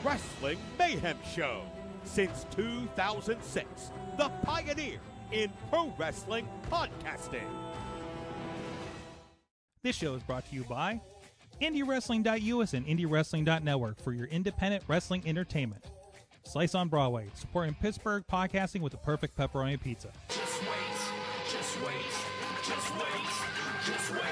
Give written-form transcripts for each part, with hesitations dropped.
Wrestling Mayhem Show. Since 2006, the pioneer in pro wrestling podcasting. This show is brought to you by IndyWrestling.us and IndyWrestling.network for your independent wrestling entertainment. Slice on Broadway, supporting Pittsburgh podcasting with the perfect pepperoni pizza. Just wait, just wait, just wait, just wait,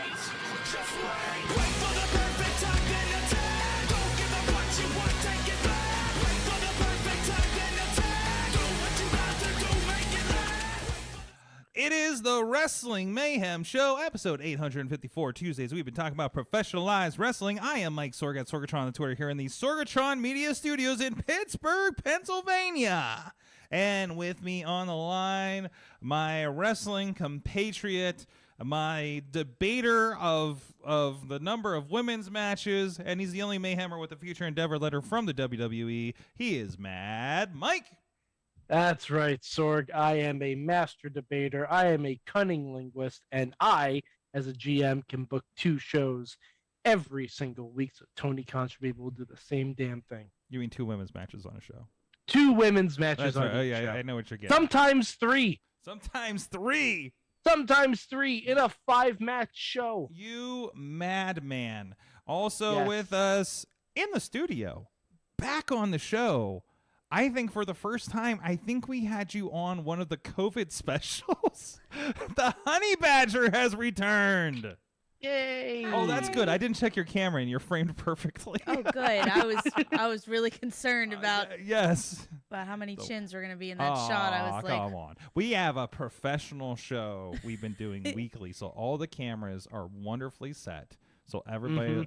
just wait. Wait for the perfect time, then attack. Don't give up what you want, take it back. Wait for the perfect time, then attack. Do what you got to do, make it last. It is the Wrestling Mayhem Show, episode 854. Tuesdays, we've been talking about professionalized wrestling. I am Mike Sorg at Sorgatron on Twitter here in the Sorgatron Media Studios in Pittsburgh, Pennsylvania. And with me on the line, my wrestling compatriot, my debater of the number of women's matches, and he's the only Mayhemmer with a future endeavor letter from the WWE. He is Mad Mike. That's right, Sorg. I am a master debater. I am a cunning linguist, and I, as a GM, can book 2 shows every single week, so Tony Khan should be able to do the same damn thing. You mean 2 women's matches on a show? 2 women's matches That's on right. each show. Yeah, I know what you're getting. Sometimes 3. Sometimes 3. Sometimes 3 in a 5-match show. You madman. Also Yes. with us in the studio, back on the show. I think for the first time, I think we had you on one of the COVID specials. The Honey Badger has returned. Yay! Oh, that's good. I didn't check your camera, and you're framed perfectly. Oh, good. I was really concerned about Yes. how many chins were going to be in that shot. I was like, come on. We have a professional show we've been doing weekly, so all the cameras are wonderfully set. So everybody,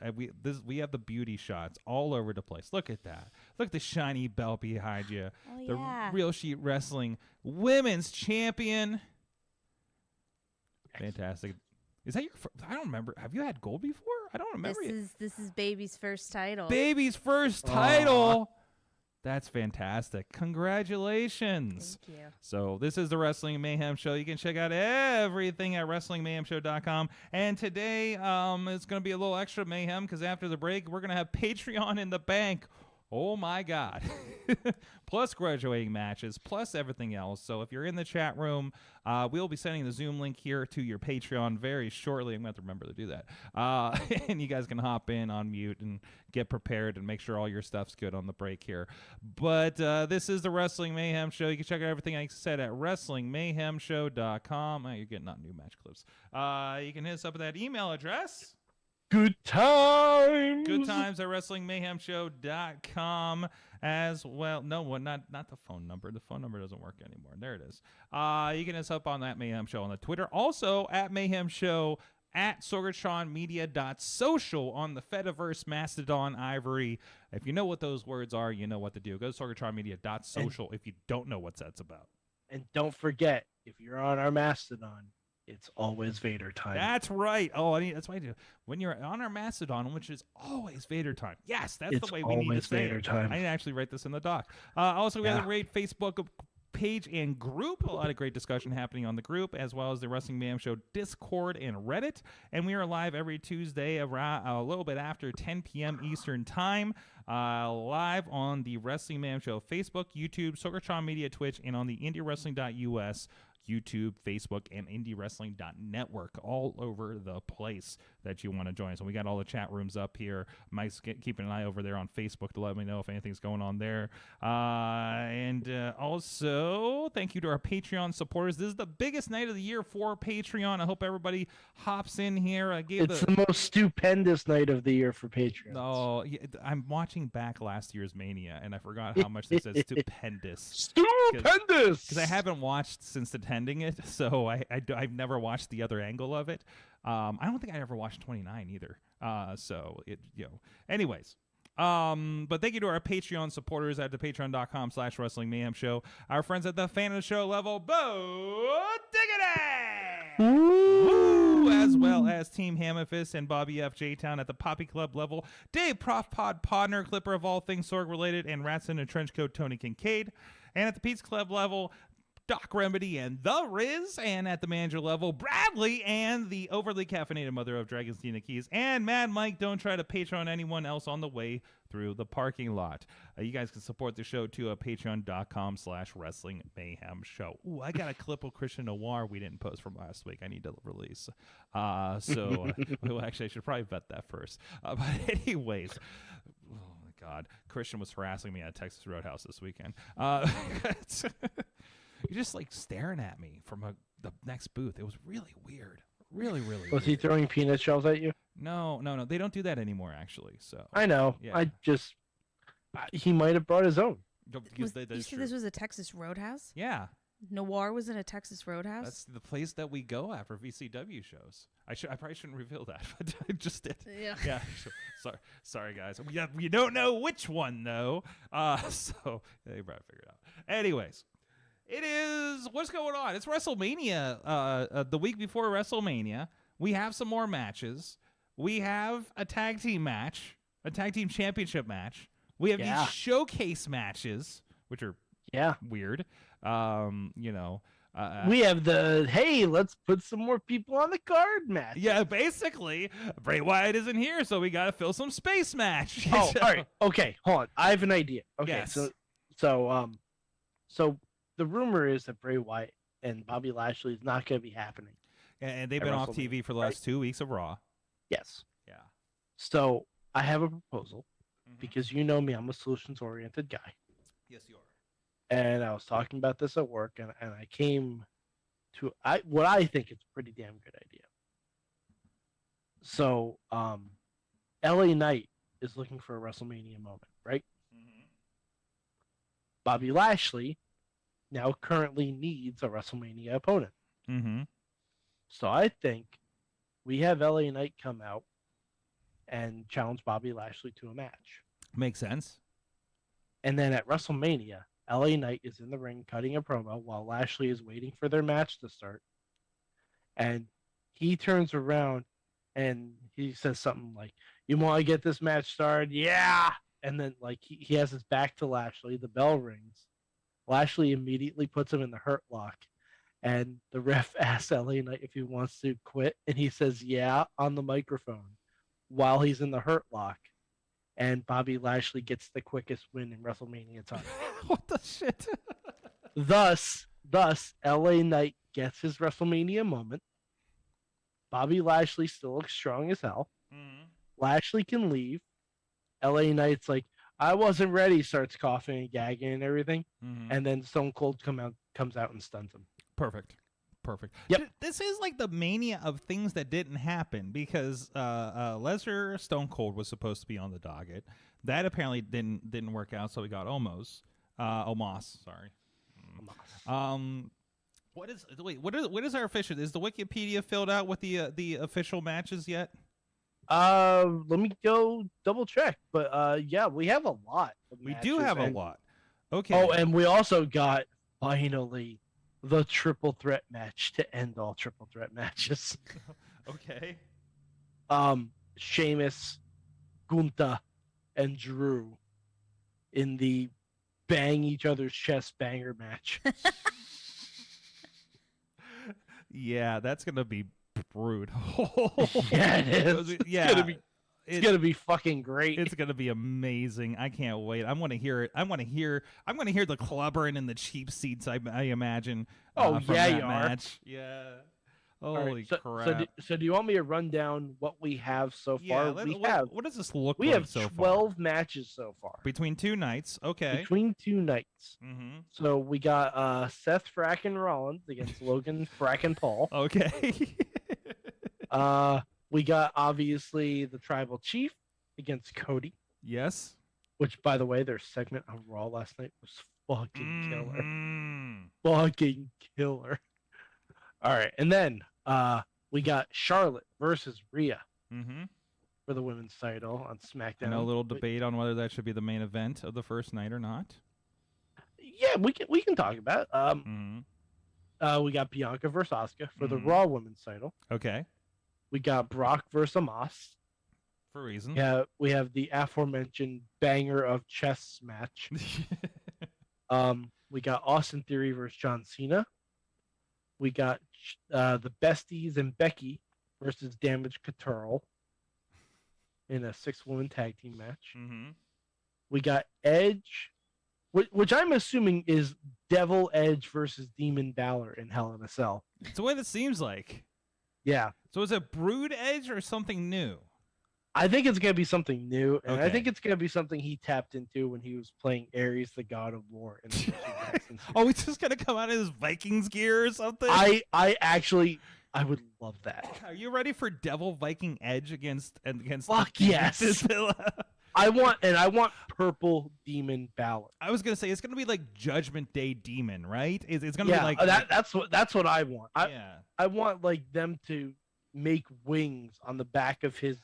we have the beauty shots all over the place. Look at that. Look at the shiny belt behind you. Oh, the yeah. Real Sheet Wrestling Women's Champion. Fantastic. Is that your? I don't remember. Have you had gold before? I don't remember. this is baby's first title. Baby's first title. That's fantastic. Congratulations. Thank you. So this is the Wrestling Mayhem Show. You can check out everything at WrestlingMayhemShow.com. And today it's going to be a little extra mayhem because after the break, we're going to have Patreon in the bank. Oh, my God. Plus graduating matches, plus everything else. So if you're in the chat room, we'll be sending the Zoom link here to your Patreon very shortly. I'm going to have to remember to do that. And you guys can hop in on mute and get prepared and make sure all your stuff's good on the break here. But this is the Wrestling Mayhem Show. You can check out everything I said at WrestlingMayhemShow.com. Oh, you're getting not new match clips. You can hit us up at that email address. Good times. Good times at WrestlingMayhemShow.com as well. No, not the phone number. The phone number doesn't work anymore. There it is. You can hit us up on that Mayhem Show on the Twitter. Also at Mayhem Show at SorgatronMedia.social on the Fediverse, Mastodon, Ivory. If you know what those words are, you know what to do. Go to SorgatronMedia.social if you don't know what that's about. And don't forget, if you're on our Mastodon, it's always Vader time. That's right. Oh, that's what I do. When you're on our Mastodon, which is always Vader time. Yes, that's the way we need to say it. I need to actually write this in the doc. Also, we have a great Facebook page and group. A lot of great discussion happening on the group, as well as the Wrestling Mayhem Show Discord and Reddit. And we are live every Tuesday around a little bit after 10 p.m. Eastern Time, live on the Wrestling Mayhem Show Facebook, YouTube, Sorgatron Media, Twitch, and on the IndyWrestling.us YouTube, Facebook, and IndyWrestling.network, all over the place that you want to join us. And we got all the chat rooms up here. Mike's keeping an eye over there on Facebook to let me know if anything's going on there. And also, thank you to our Patreon supporters. This is the biggest night of the year for Patreon. I hope everybody hops in here. It's the most stupendous night of the year for Patreon. Oh, yeah, I'm watching back last year's Mania, and I forgot how much they said stupendous. Stupendous! Because I haven't watched since attending it, so I've never watched the other angle of it. I don't think I ever watched 29 either. Anyways. But thank you to our Patreon supporters at the patreon.com/WrestlingMayhem show. Our friends at the fan of the show level, Bo Diggity! Woo! As well as Team Hammerfist and Bobby F. J-Town at the Poppy Club level, Dave Prof Pod Podner, Clipper of all things Sorg related, and Rats in a Trench Coat Tony Kincaid. And at the Pizza Club level, Doc Remedy and The Riz, and at the manager level, Bradley and the overly caffeinated mother of dragons, Dina Keys, and Mad Mike. Don't try to Patreon anyone else on the way through the parking lot. You guys can support the show too at patreon.com/Wrestling Mayhem show. Ooh, I got a clip of Christian Noir we didn't post from last week. I need to release. Well, actually, I should probably vet that first. But anyways. Oh my God, Christian was harassing me at Texas Roadhouse this weekend. You're just like staring at me from the next booth. It was really weird. Really, really Was he throwing peanut shells at you? No. They don't do that anymore, actually. So I know. Yeah. He might have brought his own. You said this was a Texas Roadhouse? Yeah. Noir was in a Texas Roadhouse? That's the place that we go after VCW shows. I probably shouldn't reveal that, but I just did. Yeah. Yeah. Sorry, guys. We don't know which one, though. So you probably figured it out. Anyways. It is, what's going on? It's WrestleMania, the week before WrestleMania. We have some more matches. We have a tag team match, a tag team championship match. We have these showcase matches, which are weird. We have hey, let's put some more people on the card match. Yeah, basically, Bray Wyatt isn't here, so we got to fill some space match. Oh, all right. Okay, hold on. I have an idea. Okay, yes. So the rumor is that Bray Wyatt and Bobby Lashley is not going to be happening. And they've been off TV for the last 2 weeks of Raw. Yes. Yeah. So I have a proposal because you know me, I'm a solutions-oriented guy. Yes, you are. And I was talking about this at work, and I came to what I think is a pretty damn good idea. So LA Knight is looking for a WrestleMania moment, right? Mm-hmm. Bobby Lashley now currently needs a WrestleMania opponent. Mm-hmm. So I think we have LA Knight come out and challenge Bobby Lashley to a match. Makes sense. And then at WrestleMania, LA Knight is in the ring cutting a promo while Lashley is waiting for their match to start. And he turns around and he says something like, "You want to get this match started?" Yeah. And then like he has his back to Lashley. The bell rings. Lashley immediately puts him in the hurt lock. And the ref asks LA Knight if he wants to quit. And he says, yeah, on the microphone while he's in the hurt lock. And Bobby Lashley gets the quickest win in WrestleMania time. What the shit? Thus, LA Knight gets his WrestleMania moment. Bobby Lashley still looks strong as hell. Mm-hmm. Lashley can leave. LA Knight's like, I wasn't ready, starts coughing and gagging and everything. Mm-hmm. And then Stone Cold comes out and stuns him. Perfect. Yep. This is like the mania of things that didn't happen because Lesnar Stone Cold was supposed to be on the docket. That apparently didn't work out, so we got Omos. Sorry. What is our official? Is the Wikipedia filled out with the official matches yet? Let me go double check. But yeah, we have a lot. We do have a lot. Okay. Oh, and we also got finally the triple threat match to end all triple threat matches. Okay. Sheamus, Gunther, and Drew in the bang each other's chest banger match. Yeah, that's gonna be brutal. Yeah, it is. Yeah, It's gonna be fucking great. It's gonna be amazing. I can't wait. I want to hear it. I want to hear the clubbering and the cheap seats. I imagine. From yeah, that you are. match. Yeah. All Holy right, crap. So do you want me to run down what we have so far? What does this look we like have so 12 matches so far between 2 nights? Okay. between 2 nights. Mm-hmm. So we got Seth Frackin' Rollins against Logan Frackin' Paul. Okay. We got obviously the Tribal Chief against Cody, Yes. which by the way, their segment on Raw last night was fucking killer. Mhm. Fucking killer. All right, and then we got Charlotte versus Rhea Mhm. for the women's title on SmackDown. I know a little debate on whether that should be the main event of the first night or not. Yeah, we can talk about it. Mhm. We got Bianca versus Asuka for the Mhm. Raw women's title. Okay. We got Brock versus Amos. For a reason. Yeah, we have the aforementioned banger of chess match. We got Austin Theory versus John Cena. We got the Besties and Becky versus Damage Control in a 6-woman tag team match. Mhm. We got Edge, which I'm assuming is Devil Edge versus Demon Balor in Hell in a Cell. It's the way that seems like. Yeah, So is it Brood Edge or something new? I think it's gonna be something new, and I Okay. think it's gonna be something he tapped into when he was playing Ares, the God of War. In the Percy Jackson series. Oh, he's just gonna come out in his Vikings gear or something? I would love that. Are you ready for Devil Viking Edge against Fuck the yes. Godzilla? I want purple Demon Balor. I was gonna say it's gonna be like Judgment Day Demon, right? It's gonna Yeah, be like that's what I want. yeah. I want like them to make wings on the back of his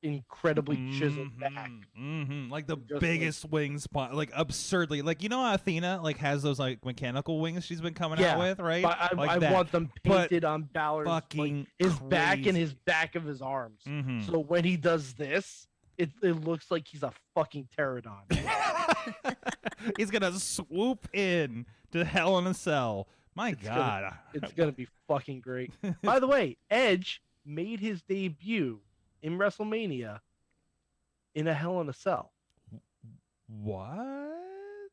incredibly chiseled back. Mm-hmm. Like the Just biggest wings, like absurdly. Like you know how Athena like has those like mechanical wings she's been coming Yeah, out with, right? But I Like that. want them But painted on Balor's fucking his back and crazy. his back of his arms. Mhm. So when he does this, it looks like he's a fucking pterodon. He's gonna swoop in to Hell in a Cell. My God. It's gonna be fucking great. By the way, Edge made his debut in WrestleMania in a Hell in a Cell. What?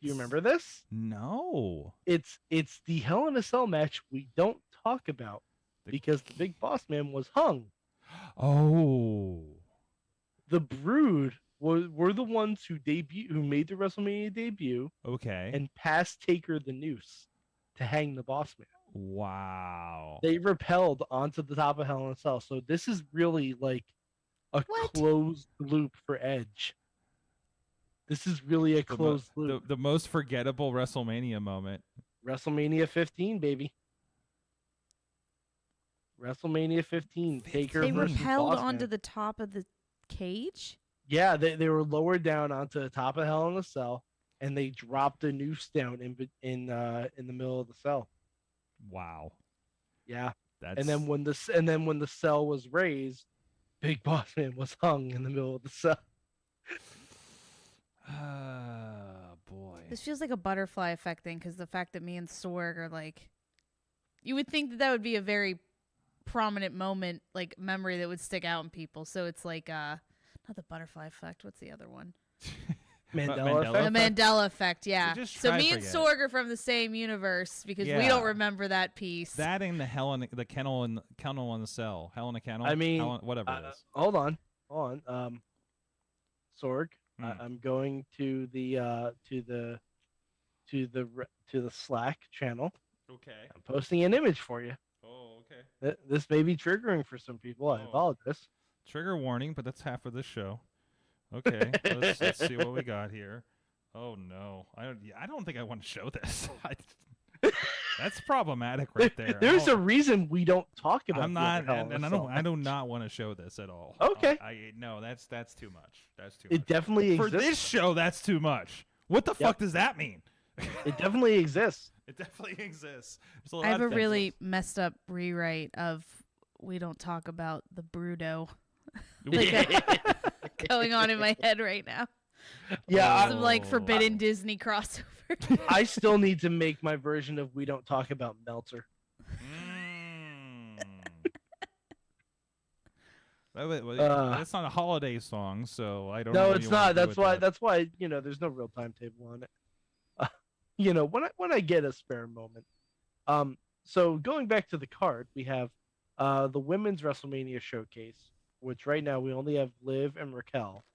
Do you remember this? No. It's the Hell in a Cell match we don't talk about because the Big Boss Man was hung. Oh. The Brood were the ones who made the WrestleMania debut Okay. and passed Taker the noose to hang the Boss Man. Wow. They repelled onto the top of Hell in a Cell. So this is really like a What? closed loop for Edge. This is really a closed the, loop. the most forgettable WrestleMania moment. WrestleMania 15, baby. WrestleMania 15. Taker They versus repelled Boss onto Man. the top of the cage. Yeah, they were lowered down onto the top of Hell in a Cell, and they dropped a noose down in the middle of the cell. Wow. Yeah, That's and then when the cell was raised, Big Boss Man was hung in the middle of the cell. boy. This feels like a butterfly effect thing because the fact that me and Sorg are like, you would think that would be a very prominent moment, like memory that would stick out in people. So it's like, not the butterfly effect. What's the other one? Mandela Mandela? effect. The Mandela effect. Yeah. just So try me and forget. Sorg are from the same universe because we Yeah. don't remember that piece. That and the kennel and kennel in the cell. Hell in a kennel. I mean, whatever it is. hold on. Sorg, Hmm. I'm going to the Slack channel. Okay. I'm posting an image for you. Oh, okay. This may be triggering for some people. I Oh. apologize. Trigger warning, but that's half of this show. Okay, let's see what we got here. Oh no, I don't think I want to show this. That's problematic right there. There's I a don't- reason we don't talk about. I'm the not, Hell in and a I Cell do match. not want to show this at all. Okay. No, that's too much. That's too It much. definitely For exists. this show, that's too much. What the fuck does that mean? It definitely exists. It definitely exists. There's a I lot have a of really things. messed up rewrite of we don't talk about the Bruto going on in my head right now. Yeah, Some like Oh. forbidden Disney crossover. I still need to make my version of "We Don't Talk About Meltzer." Mm. That's not a holiday song, so I don't know. No, what it's you wanna not. do That's with why. that. That's why. There's no real timetable on it. When I get a spare moment. So going back to the card, we have the women's WrestleMania showcase, which right now we only have Liv and Raquel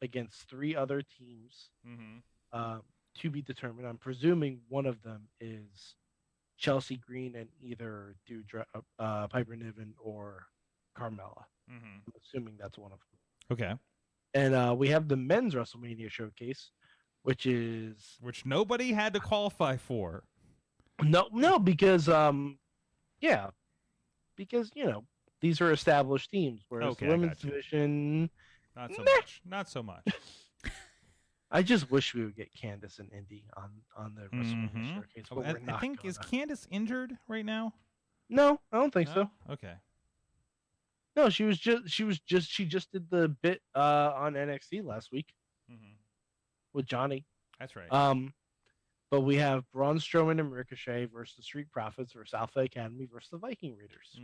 against 3 other teams to be determined. I'm presuming one of them is Chelsea Green and either Piper Niven or Carmella. I'm assuming that's one of them. Okay. And we have the men's WrestleMania showcase, which nobody had to qualify for. no, because these are established teams, whereas Okay, the I women's gotcha. division, Not so much. Not so much. I just wish we would get Candice and Indy on the WrestleMania showcase. But we're I not think is gonna. Candice injured right now? No, I don't think so. No? Okay. No, she just did the bit on NXT last week with Johnny. That's right. But we have Braun Strowman and Ricochet versus the Street Profits versus Alpha Academy versus the Viking Raiders.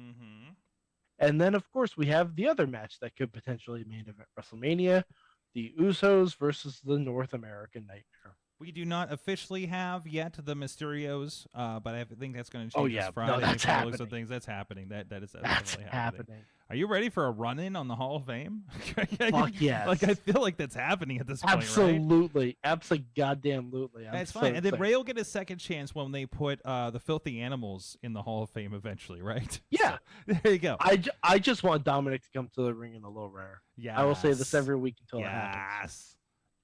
And then, of course, we have the other match that could potentially main event WrestleMania, the Usos versus the North American Nightmare. We do not officially have yet the Mysterios, but I think that's going to change Oh, this yeah. Friday. No, that's If you look at happening. things, that's happening. That's definitely happening. Are you ready for a run-in on the Hall of Fame? Fuck yes. Like, I feel like that's happening at this point, right? Absolutely. Absolutely. That's so fine. And then excited. Ray will get a second chance when they put the Filthy Animals in the Hall of Fame eventually, right? Yeah. So, there you go. I just want Dominic to come to the ring in the low rare. Yeah. I will say this every week until it happens. Yes.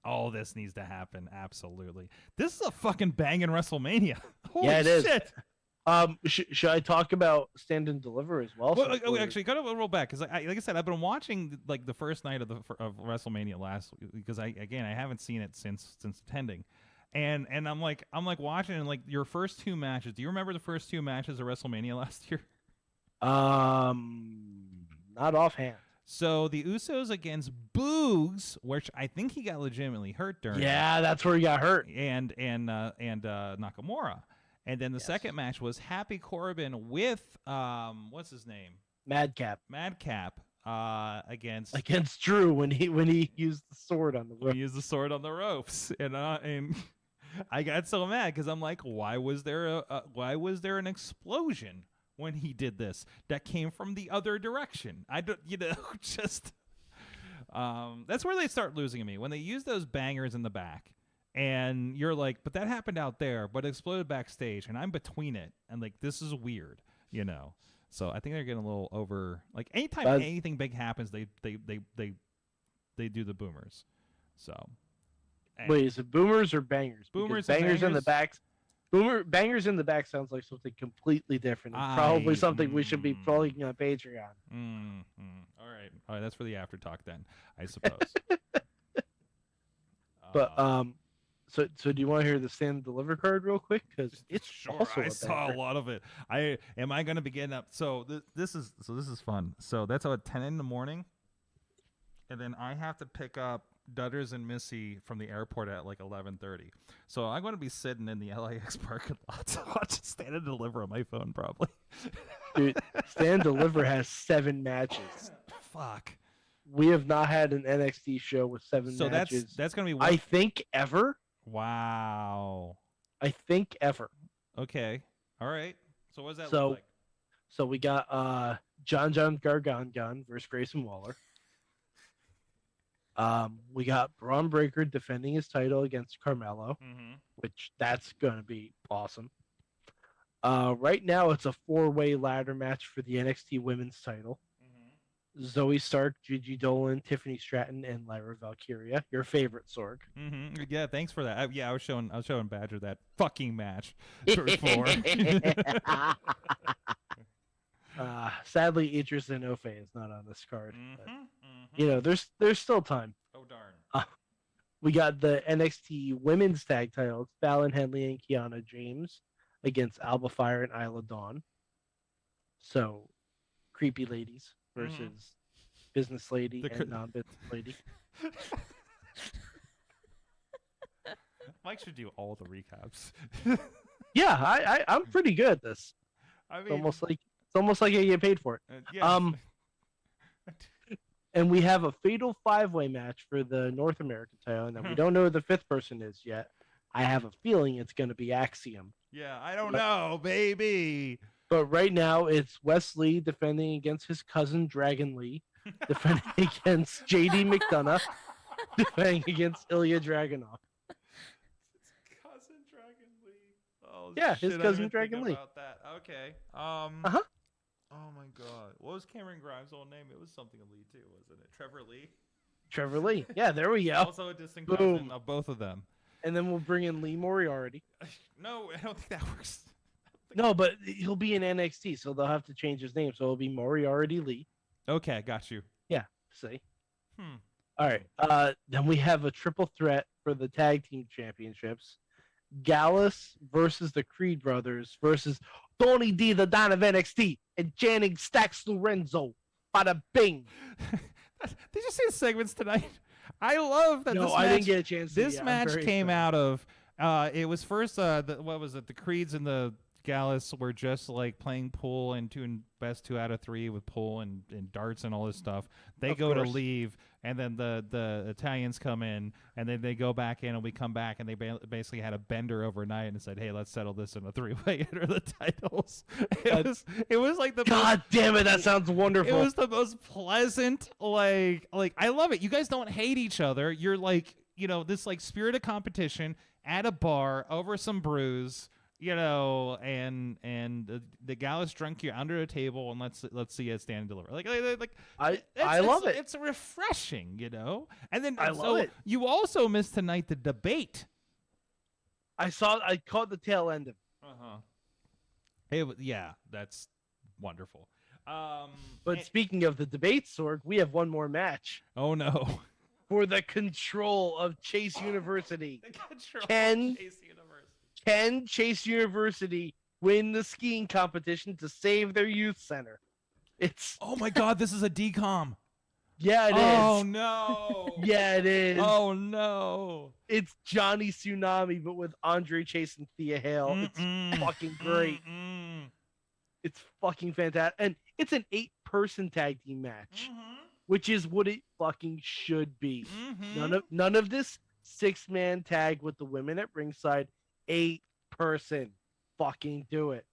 All this needs to happen. Absolutely. This is a fucking banging WrestleMania. Holy Yeah, it is. shit. Should I talk about Stand and Deliver as well? Well, actually, kind of roll back because, like I said, I've been watching like the first night of WrestleMania last week because I haven't seen it since attending, and I'm like watching and like your first 2 matches. Do you remember the first 2 matches of WrestleMania last year? Not offhand. So the Usos against Boogs, which I think he got legitimately hurt during. Yeah, that's where he got hurt. And Nakamura. And then the second match was Happy Corbin with what's his name? Madcap against Drew when he used the sword on the rope. He used the sword on the ropes, and I got so mad because I'm like, why was there an explosion when he did this that came from the other direction? I don't, just that's where they start losing me when they use those bangers in the back. And you're like, but that happened out there, but it exploded backstage, and I'm between it, and like this is weird, So I think they're getting a little over. Like anytime anything big happens, they do the boomers. So wait, is it boomers or bangers? Boomers, because bangers in bangers? the back. Bangers in the back sounds like something completely different. It's probably something we should be plugging on Patreon. All right, that's for the after talk then, I suppose. But So do you want to hear the Stand and Deliver card real quick? Because it's sure, also I saw a lot of it. Am I going to be getting up? So this is fun. So that's at 10 in the morning, and then I have to pick up Dutters and Missy from the airport at like 11:30. So I'm going to be sitting in the LAX parking lot to watch Stand and Deliver on my phone probably. Dude, Stand and Deliver has 7 matches. Fuck. We have not had an NXT show with 7 matches. So that's going to be I think ever. Wow. I think ever. Okay. All right. So what does that look like? So we got John Gargano versus Grayson Waller. We got Braun Breaker defending his title against Carmelo, which that's going to be awesome. Right now, it's a 4-way ladder match for the NXT Women's title. Zoe Stark, Gigi Dolan, Tiffany Stratton, and Lyra Valkyria. Your favorite, Sorg. Yeah, thanks for that. I was showing Badger that fucking match before. Sadly, Idris Enofe is not on this card. But, there's still time. Oh darn. We got the NXT Women's Tag Titles: Fallon Henley and Kiana James against Alba Fire and Isla Dawn. So, creepy ladies versus business lady and non-business lady. Mike should do all the recaps. Yeah, I'm pretty good at this. I mean, It's almost like I get paid for it. yeah. And we have a fatal 5-way match for the North American title, and we don't know who the 5th person is yet. I have a feeling it's going to be Axiom. Yeah, I don't know, baby. But right now, it's Wes Lee defending against his cousin Dragon Lee, defending against JD McDonough, defending against Ilya Dragunov. Cousin Dragon Lee. Oh, Yeah, his shit, I cousin didn't think Dragon Lee. About that. Okay. Uh-huh. Oh my God. What was Cameron Grimes' old name? It was something Lee too, wasn't it? Trevor Lee. Trevor Lee. Yeah, there we go. Also a distant cousin Boom. of both of them. And then we'll bring in Lee Moriarty. No, I don't think that works. No, but he'll be in NXT, so they'll have to change his name. So it'll be Moriarty Lee. Okay, got you. Yeah, see. Hmm. All right. Then we have a triple threat for the tag team championships. Gallus versus the Creed brothers versus Tony D, the Don of NXT, and Channing Stacks Lorenzo. Bada bing. Did you see the segments tonight? I love that. No, this I match, didn't get a chance. This match came out of. It was first. What was it? The Creeds and the Gallus were just like playing pool and doing best 2 out of 3 with pool and darts and all this stuff. They go to leave, and then the Italians come in, and then they go back in, and we come back, and they basically had a bender overnight and said, "Hey, let's settle this in a 3-way under the titles." It was like the God damn it! That sounds wonderful. It was the most pleasant. Like I love it. You guys don't hate each other. You're like this like spirit of competition at a bar over some brews. And the Gallus drunk you under a table, and let's see it stand and deliver. I love it. It's refreshing, And then I love it. You also missed tonight the debate. I caught the tail end of it. Yeah, that's wonderful. But speaking of the debate, Sorg, we have one more match. Oh no! For the control of Chase University. The control of Chase University. Can Chase University win the skiing competition to save their youth center? Oh my God, this is a decom. Yeah, it is. Oh no. Yeah, it is. Oh no. It's Johnny Tsunami, but with Andre Chase and Thea Hale. It's fucking great. It's fucking fantastic. And it's an 8-person tag team match, which is what it fucking should be. None of this 6-man tag with the women at ringside. 8-person. Fucking do it.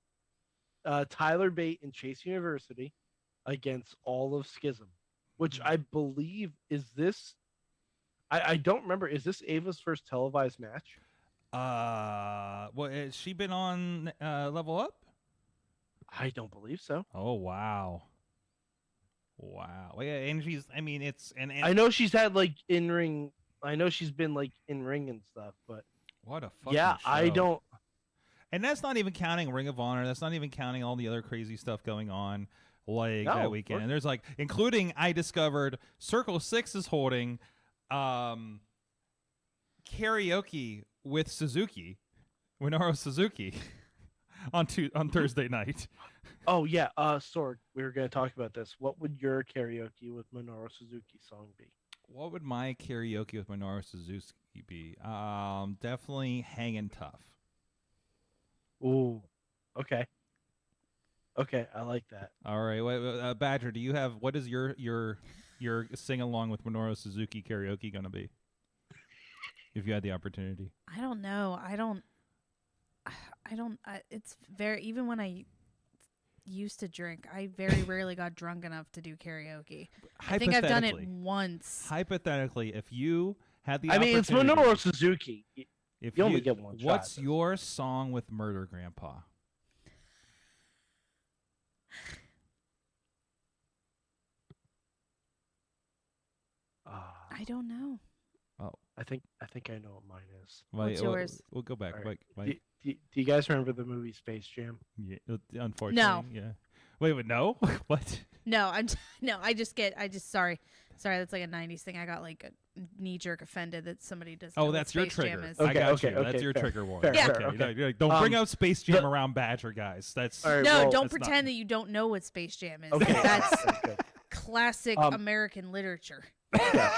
Tyler Bate and Chase University against all of Schism, which I believe is this. I don't remember. Is this Ava's first televised match? Well, has she been on Level Up? I don't believe so. Oh wow. Wow. Well, yeah, and she's. I mean, it's and I know she's had like in ring. I know she's been like in ring and stuff, but. What a fucking show. I don't. And that's not even counting Ring of Honor. That's not even counting all the other crazy stuff going on that weekend. And there's like, including I discovered Circle 6 is holding karaoke with Suzuki, Minoru Suzuki, on Thursday night. Oh yeah, Sorg, we were going to talk about this. What would your karaoke with Minoru Suzuki song be? What would my karaoke with Minoru Suzuki be? Definitely Hangin' Tough. Ooh, okay. Okay, I like that. All right, Badger, do you have what is your sing along with Minoru Suzuki karaoke gonna be? If you had the opportunity, I don't know. It's very even when I used to drink, I very rarely got drunk enough to do karaoke. I think I've done it once. Hypothetically, if you had the opportunity, it's Minoru Suzuki. If you only get one shot. What's your song with Murder Grandpa? I don't know. Oh, I think I know what mine is. What's yours? We'll go back. Right. Mike. Do you guys remember the movie Space Jam? Yeah, unfortunately. No. Yeah. Wait, no? What? No, sorry. That's like a 90s thing. I got like a knee-jerk offended that somebody does. Oh, that's your trigger. Okay, I got you. okay, That's your fair, trigger warning. fair, Yeah. fair, okay. You're like, don't bring out Space Jam around Badger, guys. That's All right, no. well, Don't pretend that you don't know what Space Jam is. Okay. That's Okay. classic American literature. Yeah.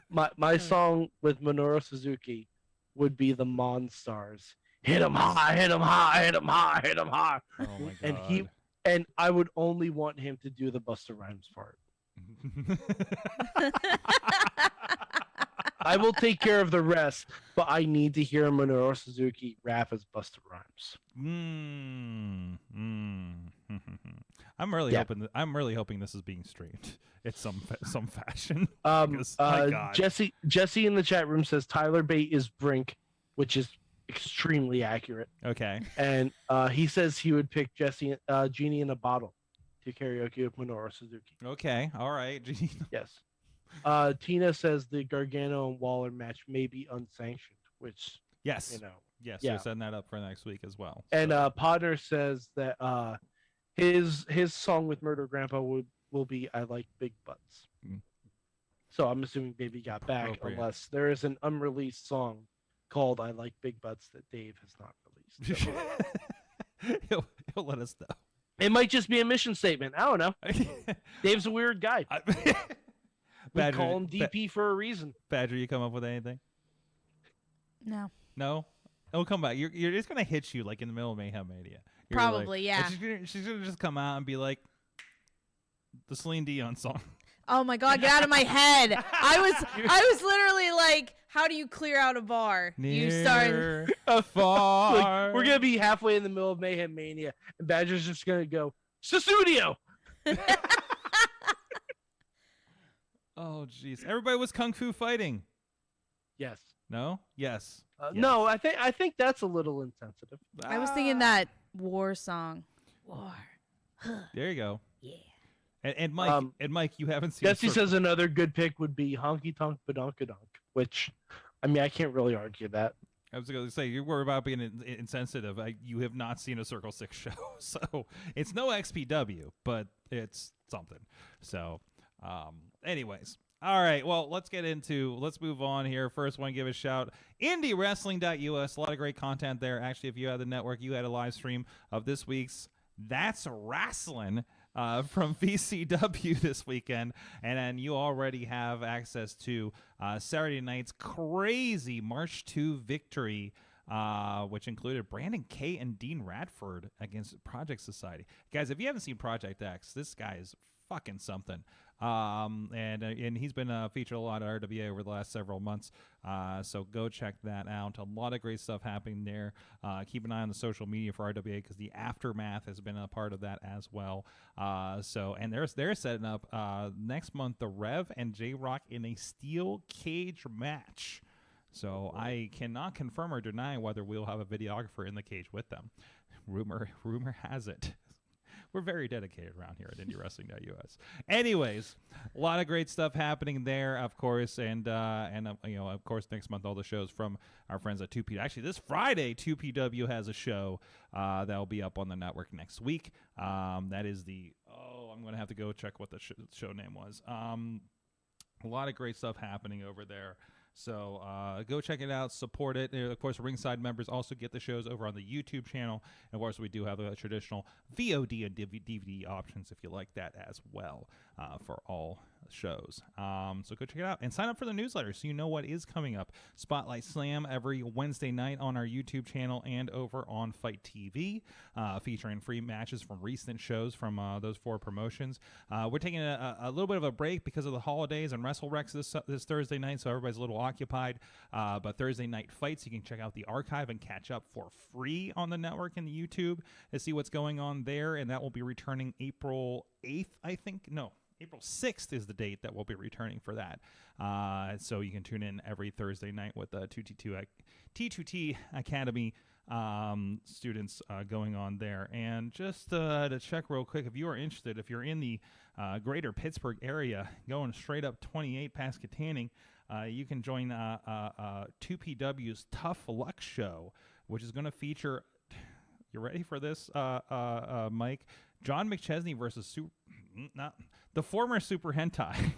My song with Minoru Suzuki would be the Monstars. Hit 'em high, hit 'em high, hit 'em high, hit 'em high. Oh my god. And I would only want him to do the Busta Rhymes part. I will take care of the rest, but I need to hear Minoru Suzuki rap as Busta Rhymes. I'm really Yeah. hoping this is being streamed in some fashion. Um, Because, my God. Jesse in the chat room says Tyler Bate is Brink, which is extremely accurate. Okay. And he says he would pick Genie in a Bottle to karaoke with Minoru Suzuki. Okay. All right. Yes. Tina says the Gargano and Waller match may be unsanctioned, which Yes. you know. Yes. Yeah. They're setting that up for next week as well. And so. Potter says that his song with Murder Grandpa will be I Like Big Butts. Mm. So I'm assuming Baby Got Back, Appropriate. unless there is an unreleased song called I Like Big Butts that Dave has not released. So he'll let us know. it might just be a mission statement. I don't know. Dave's a weird guy. We Badger, call him DP for a reason. Badger, you come up with anything? No. No? It'll come back. You're just gonna hit you like in the middle of Mayhem Mania. You're Probably, like, yeah. She's gonna just come out and be like the Celine Dion song. Oh my God, get out of my head. I was literally like, how do you clear out a bar? You start Near, far. Like, we're gonna be halfway in the middle of Mayhem Mania, and Badger's just gonna go Susudio. Oh jeez. Everybody was kung fu fighting. Yes. No? Yes. Yes. No, I think that's a little insensitive. I was thinking that war song. War. There you go. Yeah. And Mike, you haven't seen. Jesse says another good pick would be Honky Tonk Badonkadonk, which, I mean, I can't really argue that. I was going to say, you were about being insensitive. You have not seen a Circle 6 show. So it's no XPW, but it's something. So, anyways. All right, well, let's move on here. First one, give a shout. IndyWrestling.us, a lot of great content there. Actually, if you had the network, you had a live stream of this week's That's Wrestling from VCW this weekend. And then you already have access to Saturday night's crazy March 2 victory, which included Brandon K. and Dean Radford against Project Society. Guys, if you haven't seen Project X, this guy is fucking something. And he's been featured a lot at RWA over the last several months. So go check that out. A lot of great stuff happening there. Keep an eye on the social media for RWA because the aftermath has been a part of that as well. And they're setting up next month the Rev and J-Rock in a steel cage match. So I cannot confirm or deny whether we'll have a videographer in the cage with them. Rumor has it. We're very dedicated around here at IndyWrestling.us. Anyways, a lot of great stuff happening there, of course, and of course, next month all the shows from our friends at 2P. Actually, this Friday, 2PW has a show that'll be up on the network next week. That is I'm going to have to go check what the show name was. A lot of great stuff happening over there. So go check it out, support it. Of course, Ringside members also get the shows over on the YouTube channel. And of course, we do have the traditional VOD and DVD options if you like that as well for all shows. So go check it out and sign up for the newsletter so you know what is coming up. Spotlight Slam every Wednesday night on our YouTube channel and over on Fight TV, featuring free matches from recent shows from those 4 promotions. We're taking a little bit of a break because of the holidays and WrestleRex this Thursday night, so everybody's a little occupied. But Thursday night fights, you can check out the archive and catch up for free on the network and the YouTube to see what's going on there, and that will be returning April 8th, I think. No. April 6th is the date that we'll be returning for that. So you can tune in every Thursday night with the T2T Academy students going on there. And just to check real quick, if you are interested, if you're in the greater Pittsburgh area, going straight up 28 past Katanning, you can join 2PW's Tough Luck Show, which is going to feature, you ready for this, Mike? John McChesney versus the former Super Hentai,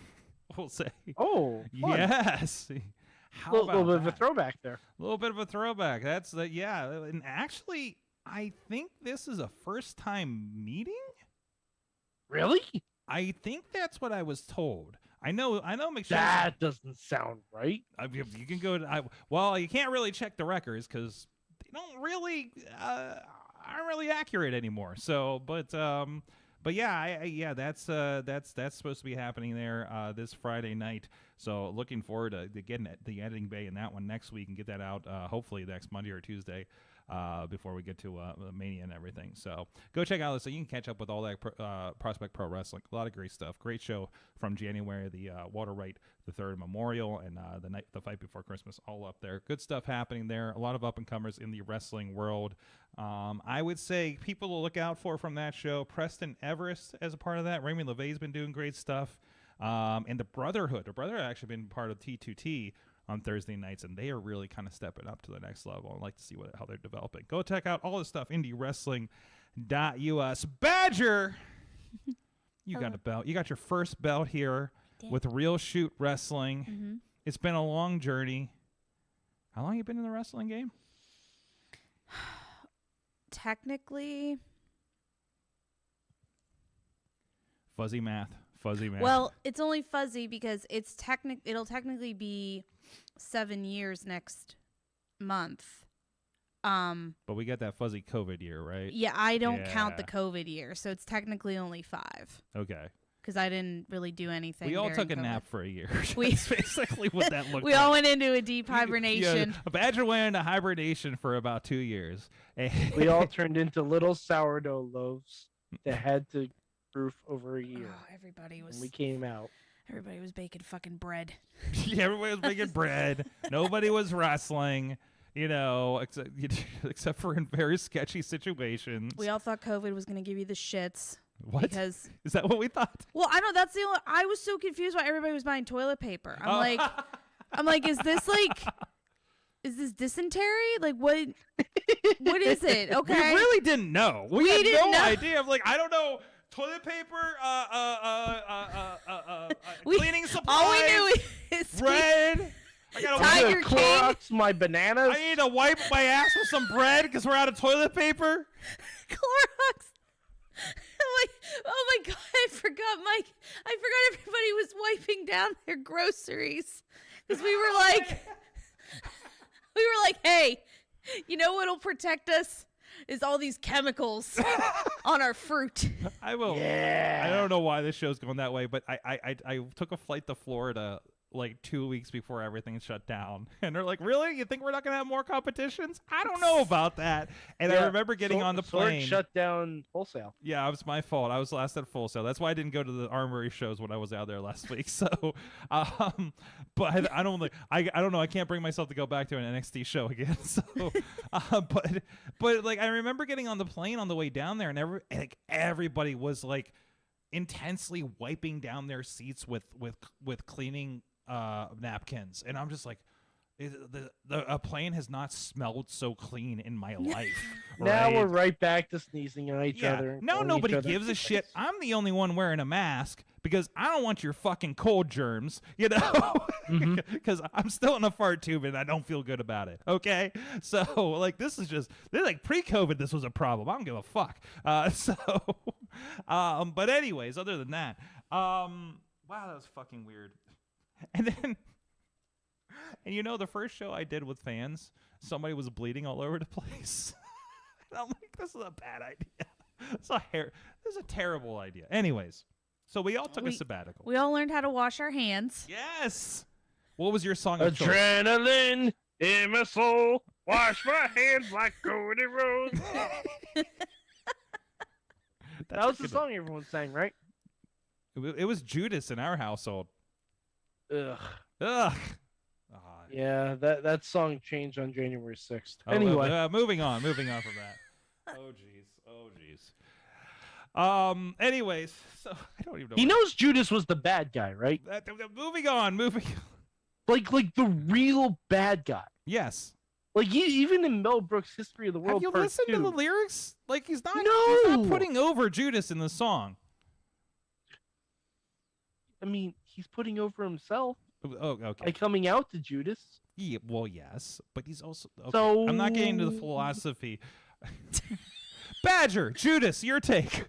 we'll say. Oh, fun. Yes. A little bit of a throwback there. A little bit of a throwback. That's yeah. And actually, I think this is a first-time meeting. Really? I think that's what I was told. I know McChesney. That doesn't sound right. You can go to. Well, you can't really check the records because they don't really aren't really accurate anymore. So, but But yeah, that's supposed to be happening there this Friday night. So looking forward to getting the editing bay in that one next week and get that out hopefully next Monday or Tuesday before we get to Mania and everything. So go check out this. So you can catch up with all that Prospect Pro Wrestling. A lot of great stuff. Great show from January, the Walter Wright III Memorial, and the fight before Christmas, all up there. Good stuff happening there. A lot of up and comers in the wrestling world. I would say people to look out for from that show. Preston Everest as a part of that. Raymond LeVay's been doing great stuff. And the Brotherhood. The Brotherhood actually been part of T2T on Thursday nights, and they are really kind of stepping up to the next level. I'd like to see how they're developing. Go check out all this stuff, IndyWrestling.us. Badger, you got a belt. You got your first belt here with Real Shoot Wrestling. Mm-hmm. It's been a long journey. How long have you been in the wrestling game? Technically, Fuzzy math. well, it's only fuzzy because it'll technically be 7 years next month. But we got that fuzzy COVID year, right? Yeah, I don't count the COVID year, so it's technically only 5. Okay. Because I didn't really do anything. We all during took a COVID. nap for a year. That's basically what that looked like. We all went into a deep hibernation. Yeah, Badger went into hibernation for about 2 years. We all turned into little sourdough loaves that had to proof over a year. Oh, everybody was. When we came out. Everybody was baking fucking bread. Yeah, everybody was making bread. Nobody was wrestling, except for in very sketchy situations. We all thought COVID was going to give you the shits. What? Because is that what we thought? Well, I know that's the only. I was so confused why everybody was buying toilet paper. I'm like, is this dysentery? Like, what is it? Okay. We really didn't know. We had no idea. I'm like, I don't know. Toilet paper, cleaning supplies. All we knew is bread. I gotta Tiger King. Clorox my bananas. I need to wipe my ass with some bread because we're out of toilet paper. Clorox. I'm like, oh my god, I forgot everybody was wiping down their groceries because we were like, hey, you know what'll protect us is all these chemicals on our fruit. I will. Yeah. I don't know why this show's going that way, but I took a flight to Florida like 2 weeks before everything shut down, and they're like, "Really? You think we're not gonna have more competitions?" I don't know about that. And I remember getting on the plane. Shut down wholesale. Yeah, it was my fault. I was last at Full Sail. That's why I didn't go to the Armory shows when I was out there last week. So, but I don't like. I don't know. I can't bring myself to go back to an NXT show again. So, but like I remember getting on the plane on the way down there, and everybody was like intensely wiping down their seats with cleaning napkins, and I'm just like, a plane has not smelled so clean in my life. Now right? we're right back to sneezing on each other. Now nobody gives a shit. I'm the only one wearing a mask because I don't want your fucking cold germs, because I'm still in a fart tube and I don't feel good about it. Okay, so like this is like pre-COVID. This was a problem. I don't give a fuck. But anyways, other than that, wow, that was fucking weird. And then, the first show I did with fans, somebody was bleeding all over the place. And I'm like, this is a bad idea. This is a terrible idea. Anyways, so we all took a sabbatical. We all learned how to wash our hands. Yes. What was your song of choice? Adrenaline in my soul. Wash my hands like Cody Rhodes. That was the song everyone sang, right? It was Judas in our household. Ugh. Yeah, that song changed on January 6th. Anyway, moving on from that. Oh jeez. Anyways, so I don't even know. He knows Judas was the bad guy, right? Moving on. Like the real bad guy. Yes. Like even in Mel Brooks' History of the World Have you Part listened 2, to the lyrics? Like he's not putting over Judas in the song. I mean, he's putting over himself. Oh, okay. By coming out to Judas. Yeah, well, yes, but he's also. Okay. So I'm not getting into the philosophy. Badger, Judas, your take.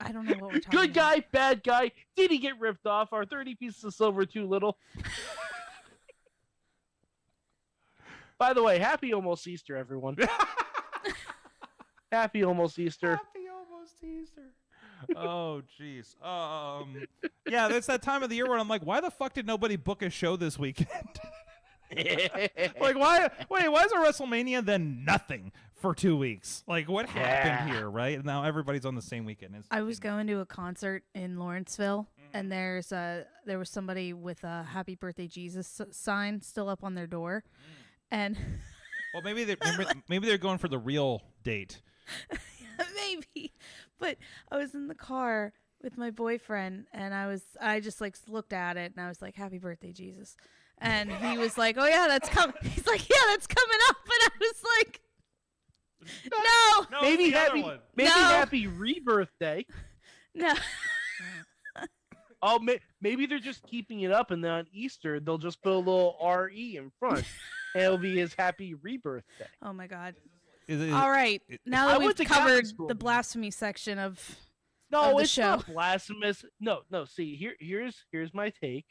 I don't know what we're talking Good about. guy, bad guy. Did he get ripped off? Are 30 pieces of silver too little? By the way, happy almost Easter, everyone. Happy almost Easter. Happy almost close to Easter. Oh, jeez. Yeah, that's that time of the year where I'm like, why the fuck did nobody book a show this weekend? Like, why? Wait, why is there WrestleMania then nothing for 2 weeks? Like, what happened here, right? And now everybody's on the same weekend. I was going to a concert in Lawrenceville, and there was somebody with a "Happy Birthday Jesus" sign still up on their door, and well, maybe they're going for the real date. maybe, but I was in the car with my boyfriend, and I just like looked at it, and I was like, "Happy Birthday, Jesus." And he was like, "Oh yeah, that's coming." He's like, "Yeah, that's coming up." And I was like, "No, maybe No. happy rebirth day. no." Oh, maybe they're just keeping it up, and then on Easter they'll just put a little RE in front, and it'll be his happy rebirth day. Oh my God! Is All right, now that I we've went to Catholic covered school. the blasphemy section of No, the it's show. not blasphemous. No. See, here's my take.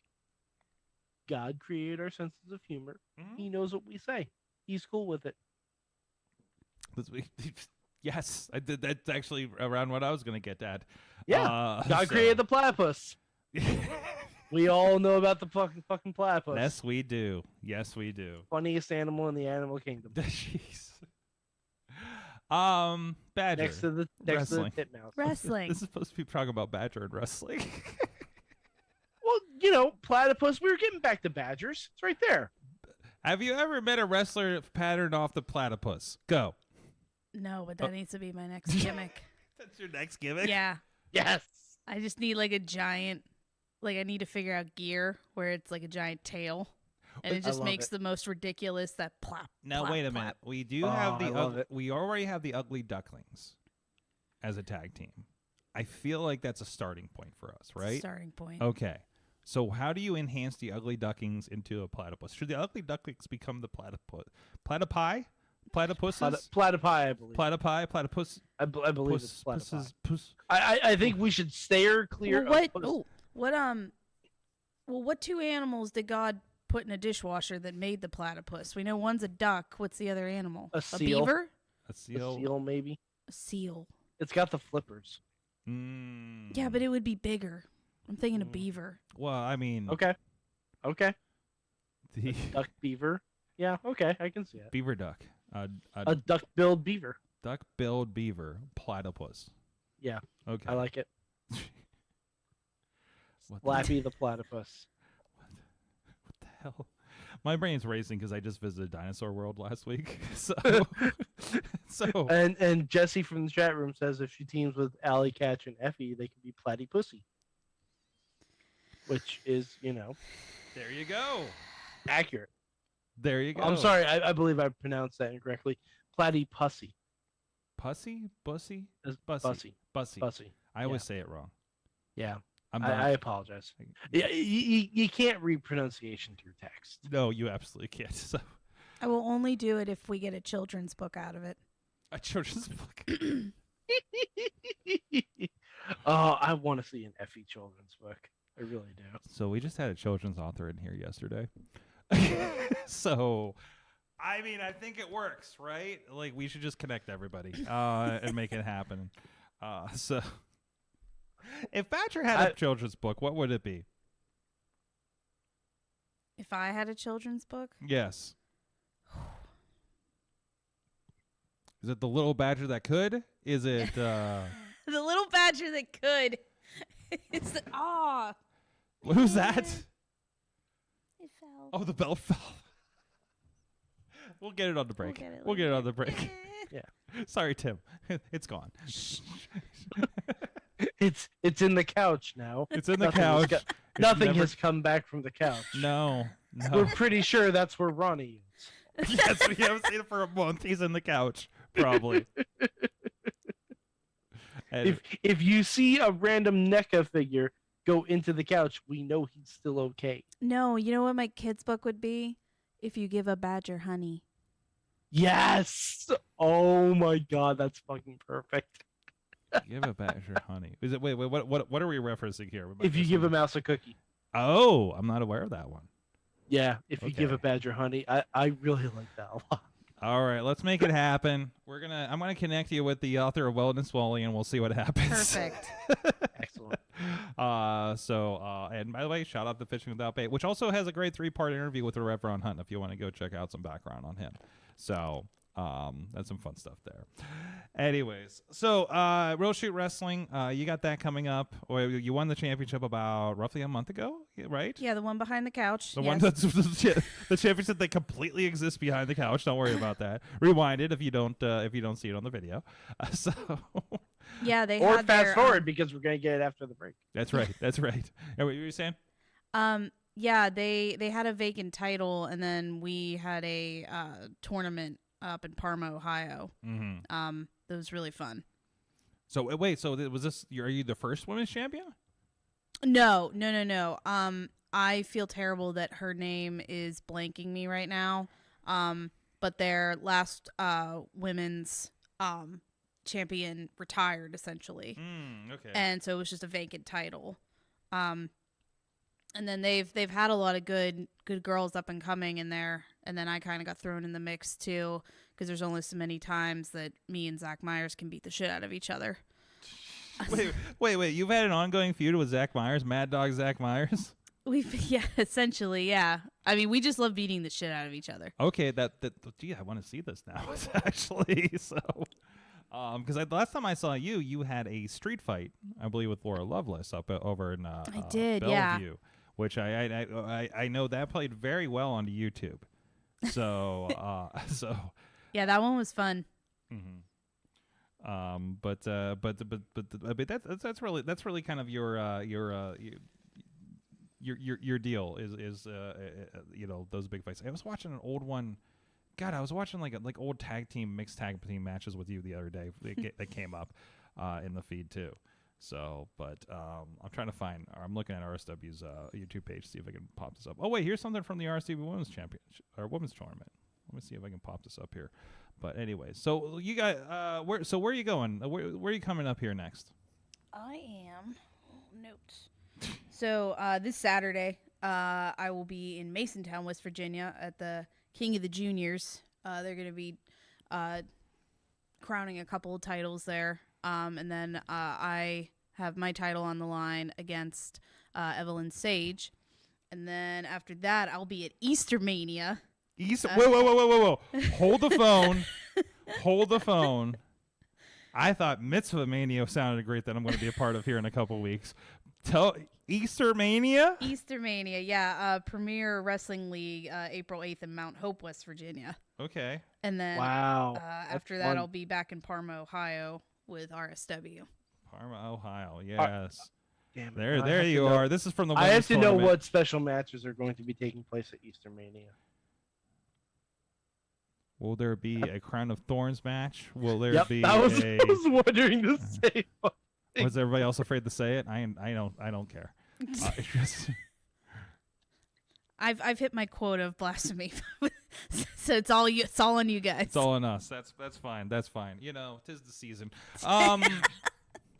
God created our senses of humor. He knows what we say. He's cool with it. Yes, I did. That's actually around what I was going to get at. Yeah, God created the platypus. We all know about the fucking platypus. Yes, we do. Yes, we do. Funniest animal in the animal kingdom. Jeez. Badger. Next to the titmouse. wrestling. This is supposed to be talking about Badger and wrestling. Well, platypus. We were getting back to badgers. It's right there. Have you ever met a wrestler patterned off the platypus? Go. No, but that needs to be my next gimmick. That's your next gimmick? Yeah, Yes. I just need like a giant. Like I need to figure out gear where it's like a giant tail, and it I just love makes it. the most ridiculous that plop. Now plop, wait a plop. minute. We do Oh, have I love it. we already have the Ugly Ducklings as a tag team. I feel like that's a starting point for us, right? Starting point. Okay. So how do you enhance the Ugly Ducklings into a platypus? Should the Ugly Ducklings become the platypus? Platypi? Platypuses? Platypi, I believe. Platypi? Platypus? I believe it's Puss- platypi. puss- I think we should steer clear. Well, of puss. what two animals did God put in a dishwasher that made the platypus? We know one's a duck. What's the other animal? A seal. beaver? A A seal? seal, maybe. A seal. It's got the flippers. Yeah, but it would be bigger. I'm thinking a beaver. Well, I mean, Okay. the Duck beaver. Yeah. Okay, I can see it. beaver duck. A duck-billed beaver. Duck-billed beaver platypus. Yeah. Okay. I like it. What the- Slappy the platypus. What the hell? My brain's racing because I just visited Dinosaur World last week. So, And Jesse from the chat room says if she teams with Alley Catch and Effie, they can be Platypussy. Which is, there you go. accurate. There you go. I'm sorry, I believe I pronounced that incorrectly. Platypussy. Pussy? Bussy? It's Bussy. Bussy. Bussy. I always say it wrong. Yeah. I'm I apologize. Yeah, you can't read pronunciation through text. No, you absolutely can't. So, I will only do it if we get a children's book out of it. a children's book. Oh, I want to see an Effie children's book. I really do. So we just had a children's author in here yesterday. So, I mean, I think it works, right? Like, we should just connect everybody and make it happen. So, if Badger had a children's book, what would it be? If I had a children's book, Yes. Is it the little badger that could? Is it the little badger that could. who's that? It fell. Oh, the bell fell. We'll get it on the break. We'll get it on the break. Yeah. Sorry, Tim. It's gone. It's in the couch now. It's in the Nothing has couch. got- It's Nothing never- has come back from the couch. No. We're pretty sure that's where Ronnie is. Yes, we haven't seen it for a month. He's in the couch, probably. And If you see a random NECA figure go into the couch, we know he's still okay. No, you know what my kid's book would be? If you give a badger honey. Yes! Oh my god, that's fucking perfect. give a badger honey. Is it? Wait. What are we referencing here? If you give a mouse a cookie. Oh, I'm not aware of that one. Yeah, if you give Okay. a badger honey. I really like that a lot. All right, let's make it happen. We're I'm gonna connect you with the author of Wellness Wally, and we'll see what happens. Perfect. Excellent. And by the way, shout out to Fishing Without Bait, which also has a great 3-part interview with Reverend Hunt if you want to go check out some background on him. So that's some fun stuff there. Anyways, so Real Shoot Wrestling, you got that coming up. Or you won the championship about roughly a month ago, right? Yeah, the one behind the couch. The yes. one that's the championship that completely exists behind the couch. Don't worry about that. Rewind it if you don't see it on the video. So Yeah, they Or had fast their, forward because we're going to get it after the break. that's right. That's right. And what you were saying? Yeah, they had a vacant title, and then we had a tournament up in Parma, Ohio. Mm-hmm. That was really fun. So wait, so was this? Are you the first women's champion? No. I feel terrible that her name is blanking me right now. But their last women's champion retired essentially. Okay. And so it was just a vacant title. And then they've had a lot of good girls up and coming in there, and then I kind of got thrown in the mix too, because there's only so many times that me and Zach Myers can beat the shit out of each other. Wait! You've had an ongoing feud with Zach Myers, Mad Dog Zach Myers. Essentially, yeah. I mean, we just love beating the shit out of each other. Okay, gee, I want to see this now. Actually, so. Because the last time I saw you, you had a street fight, I believe, with Laura Lovelace up over in I did, yeah. Bellevue, which I know that played very well on YouTube. So Yeah, that one was fun. Mm-hmm. But that's really kind of your deal is those big fights. I was watching an old one. God, I was watching like old mixed tag team matches with you the other day. That came up in the feed too. So, but I'm trying to find. I'm looking at RSW's YouTube page to see if I can pop this up. Oh wait, here's something from the RSW Women's Championship or Women's Tournament. Let me see if I can pop this up here. But anyway, so you guys, where are you going? Where are you coming up here next? I am. Notes. So this Saturday, I will be in Masontown, West Virginia, at the King of the Juniors. They're going to be crowning a couple of titles there. And then I have my title on the line against Evelyn Sage. And then after that, I'll be at Eastermania. Whoa. Hold the phone. Hold the phone. I thought Mitzvah Mania sounded great that I'm going to be a part of here in a couple weeks. Eastermania? Eastermania, yeah. Premier Wrestling League, April 8th in Mount Hope, West Virginia. Okay. And then Wow. After that, I'll be back in Parma, Ohio with RSW. Parma, Ohio. Yes. Damn it. There you are. This is from the I have women's to know tournament. what special matches are going to be taking place at Eastermania. Will there be a Crown of Thorns match? Will there be I was a... wondering the same. Was everybody else afraid to say it? I don't care. I've hit my quota of blasphemy, so it's all on you guys. It's all on us. That's fine. That's fine. You know, 'tis the season.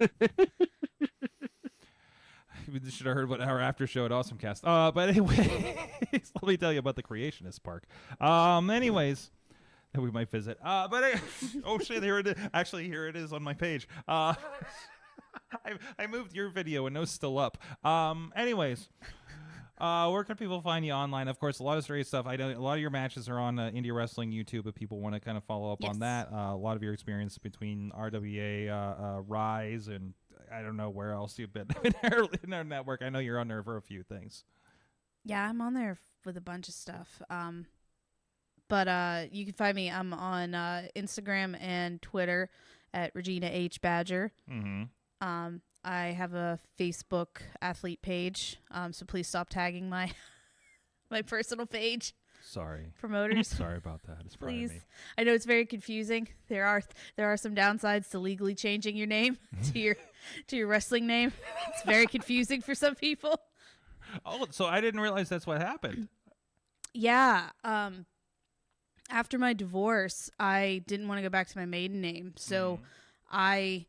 You should have heard what our after show at AwesomeCast. But anyway, let me tell you about the Creationist Park. Anyways, that we might visit. Oh shit, here it is. Actually, here it is on my page. I moved your video and no, still up. Anyways, where can people find you online? Of course, a lot of great stuff. I know a lot of your matches are on Indie Wrestling YouTube if people want to kind of follow up on that. A lot of your experience between RWA, Rise, and I don't know where else you've been in our network. I know you're on there for a few things. Yeah, I'm on there with a bunch of stuff. But you can find me. I'm on Instagram and Twitter at Regina H. Badger. Mm-hmm. I have a Facebook athlete page, so please stop tagging my personal page. Sorry. Promoters. Sorry about that. It's probably Please. me. I know it's very confusing. There are some downsides to legally changing your name to your wrestling name. It's very confusing for some people. Oh, so I didn't realize that's what happened. Yeah. After my divorce, I didn't want to go back to my maiden name, so I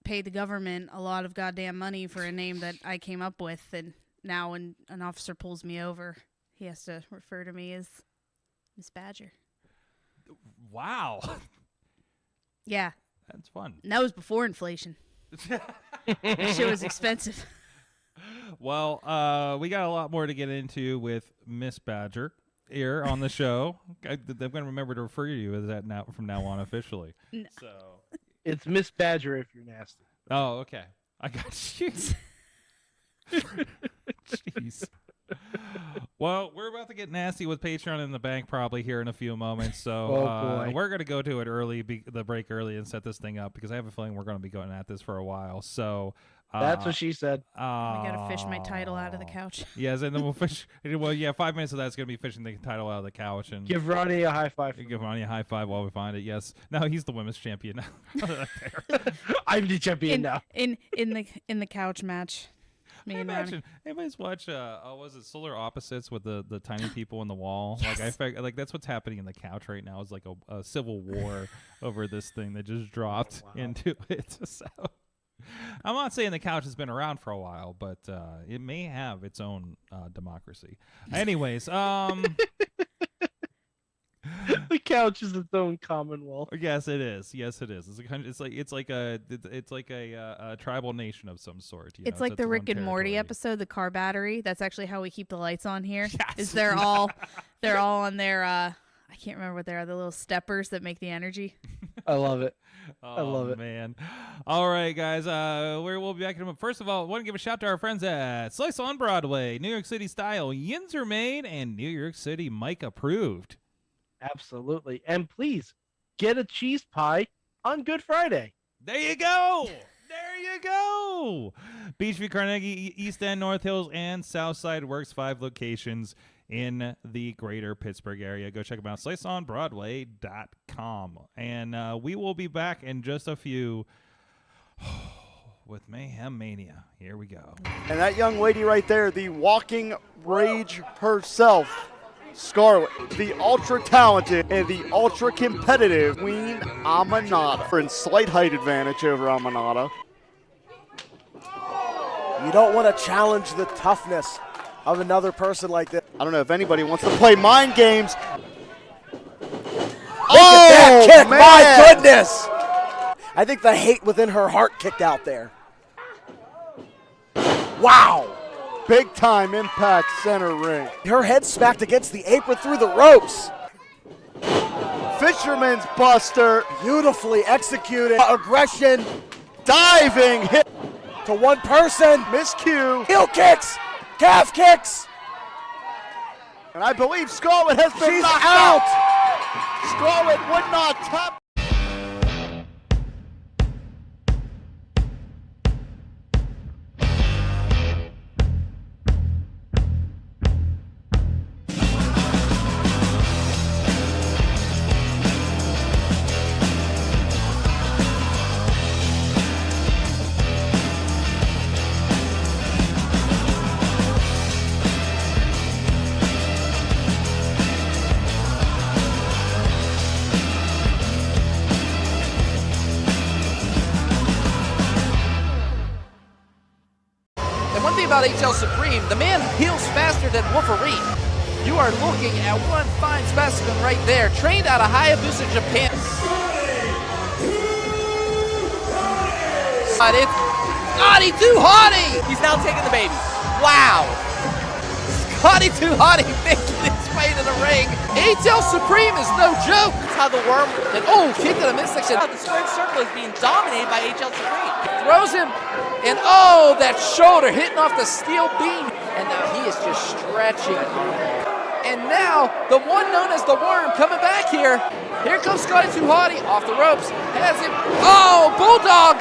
paid the government a lot of goddamn money for a name that I came up with, and now when an officer pulls me over, he has to refer to me as Miss Badger. Wow. Yeah. That's fun. And that was before inflation. That shit was expensive. Well, we got a lot more to get into with Miss Badger here on the show. I'm going to remember to refer to you as that now from now on officially. No. So It's Miss Badger if you're nasty. Oh, okay. I got you. Jeez. Well, we're about to get nasty with Patreon in the bank probably here in a few moments. So boy. we're going to go to it early, the break early, and set this thing up because I have a feeling we're going to be going at this for a while. So That's what she said. I gotta fish my title out of the couch. Yes, and then we'll fish. Well, yeah, 5 minutes of that's going to be fishing the title out of the couch. And Give Ronnie a high five. give Ronnie a high five while we find it. Yes. No, he's the women's champion now. I'm the champion now. In the couch match. Me and Ronnie. Imagine anybody's watch was it Solar Opposites with the tiny people in the wall? Yes. Like that's what's happening in the couch right now is like a civil war over this thing that just dropped into it. So I'm not saying the couch has been around for a while, but it may have its own democracy. Anyways, The couch is its own commonwealth. yes, it is. Yes, it is. It's like a tribal nation of some sort. You It's know? like So the its Rick own and Morty territory. episode, the car battery. That's actually how we keep the lights on here. Yes. Is they're all on their I can't remember what they are, the little steppers that make the energy. I love it. Oh, love it. Man. All right, guys. We'll be back in a moment. First of all, I want to give a shout to our friends at Slice on Broadway, New York City style, Yins are made, and New York City Mike approved. Absolutely. And please get a cheese pie on Good Friday. There you go. There you go. Beachview, Carnegie, East End, North Hills, and Southside works 5 locations in the greater Pittsburgh area. Go check them out, sliceonbroadway.com. And we will be back in just a few with Mayhem Mania. Here we go. And that young lady right there, the walking rage herself, Scarlett, the ultra-talented and the ultra-competitive Queen Amanada. We're in slight height advantage over Amanada. You don't want to challenge the toughness of another person like this. I don't know if anybody wants to play mind games. That kick, man. my goodness! I think the hate within her heart kicked out there. Wow! Big time impact center ring. Her head smacked against the apron through the ropes. Fisherman's Buster. Beautifully executed. Aggression Diving hit. to one person. Miscue. Heel kicks, calf kicks. And I believe Scarlett has been She's knocked out. Scarlett would not tap. And one thing about HL Supreme, the man heals faster than Wolverine. You are looking at one fine specimen right there, trained out of Hayabusa, Japan. But it's Scotty Too Hottie! He's now taking the baby. Wow! Scotty Too Hottie making his way to the ring. HL Supreme is no joke. That's how the worm, and kick to the midsection. The squared circle is being dominated by HL Supreme. Throws him, and that shoulder hitting off the steel beam. And now he is just stretching. And now the one known as the Worm coming back here. Here comes Scotty Too Hottie off the ropes. Has him. Bulldog.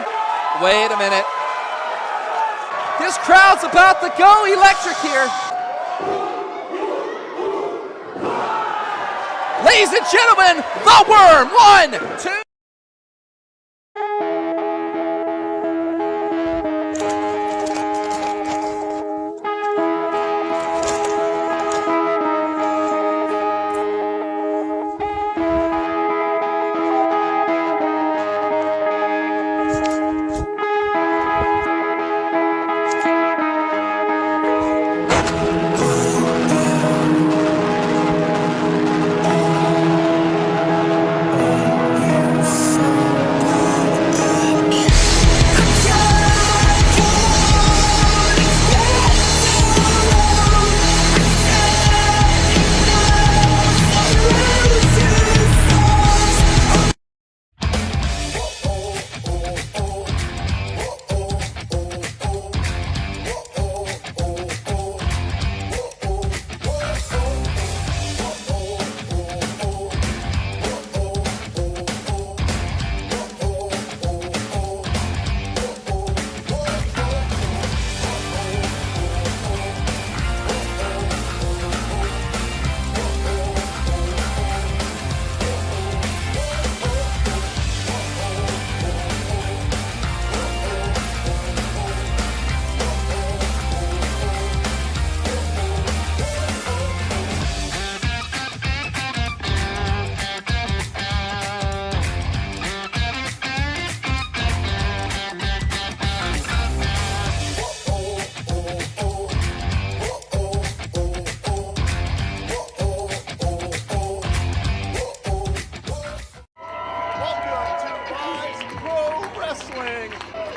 Wait a minute. This crowd's about to go electric here. Ladies and gentlemen, the Worm. 1, 2.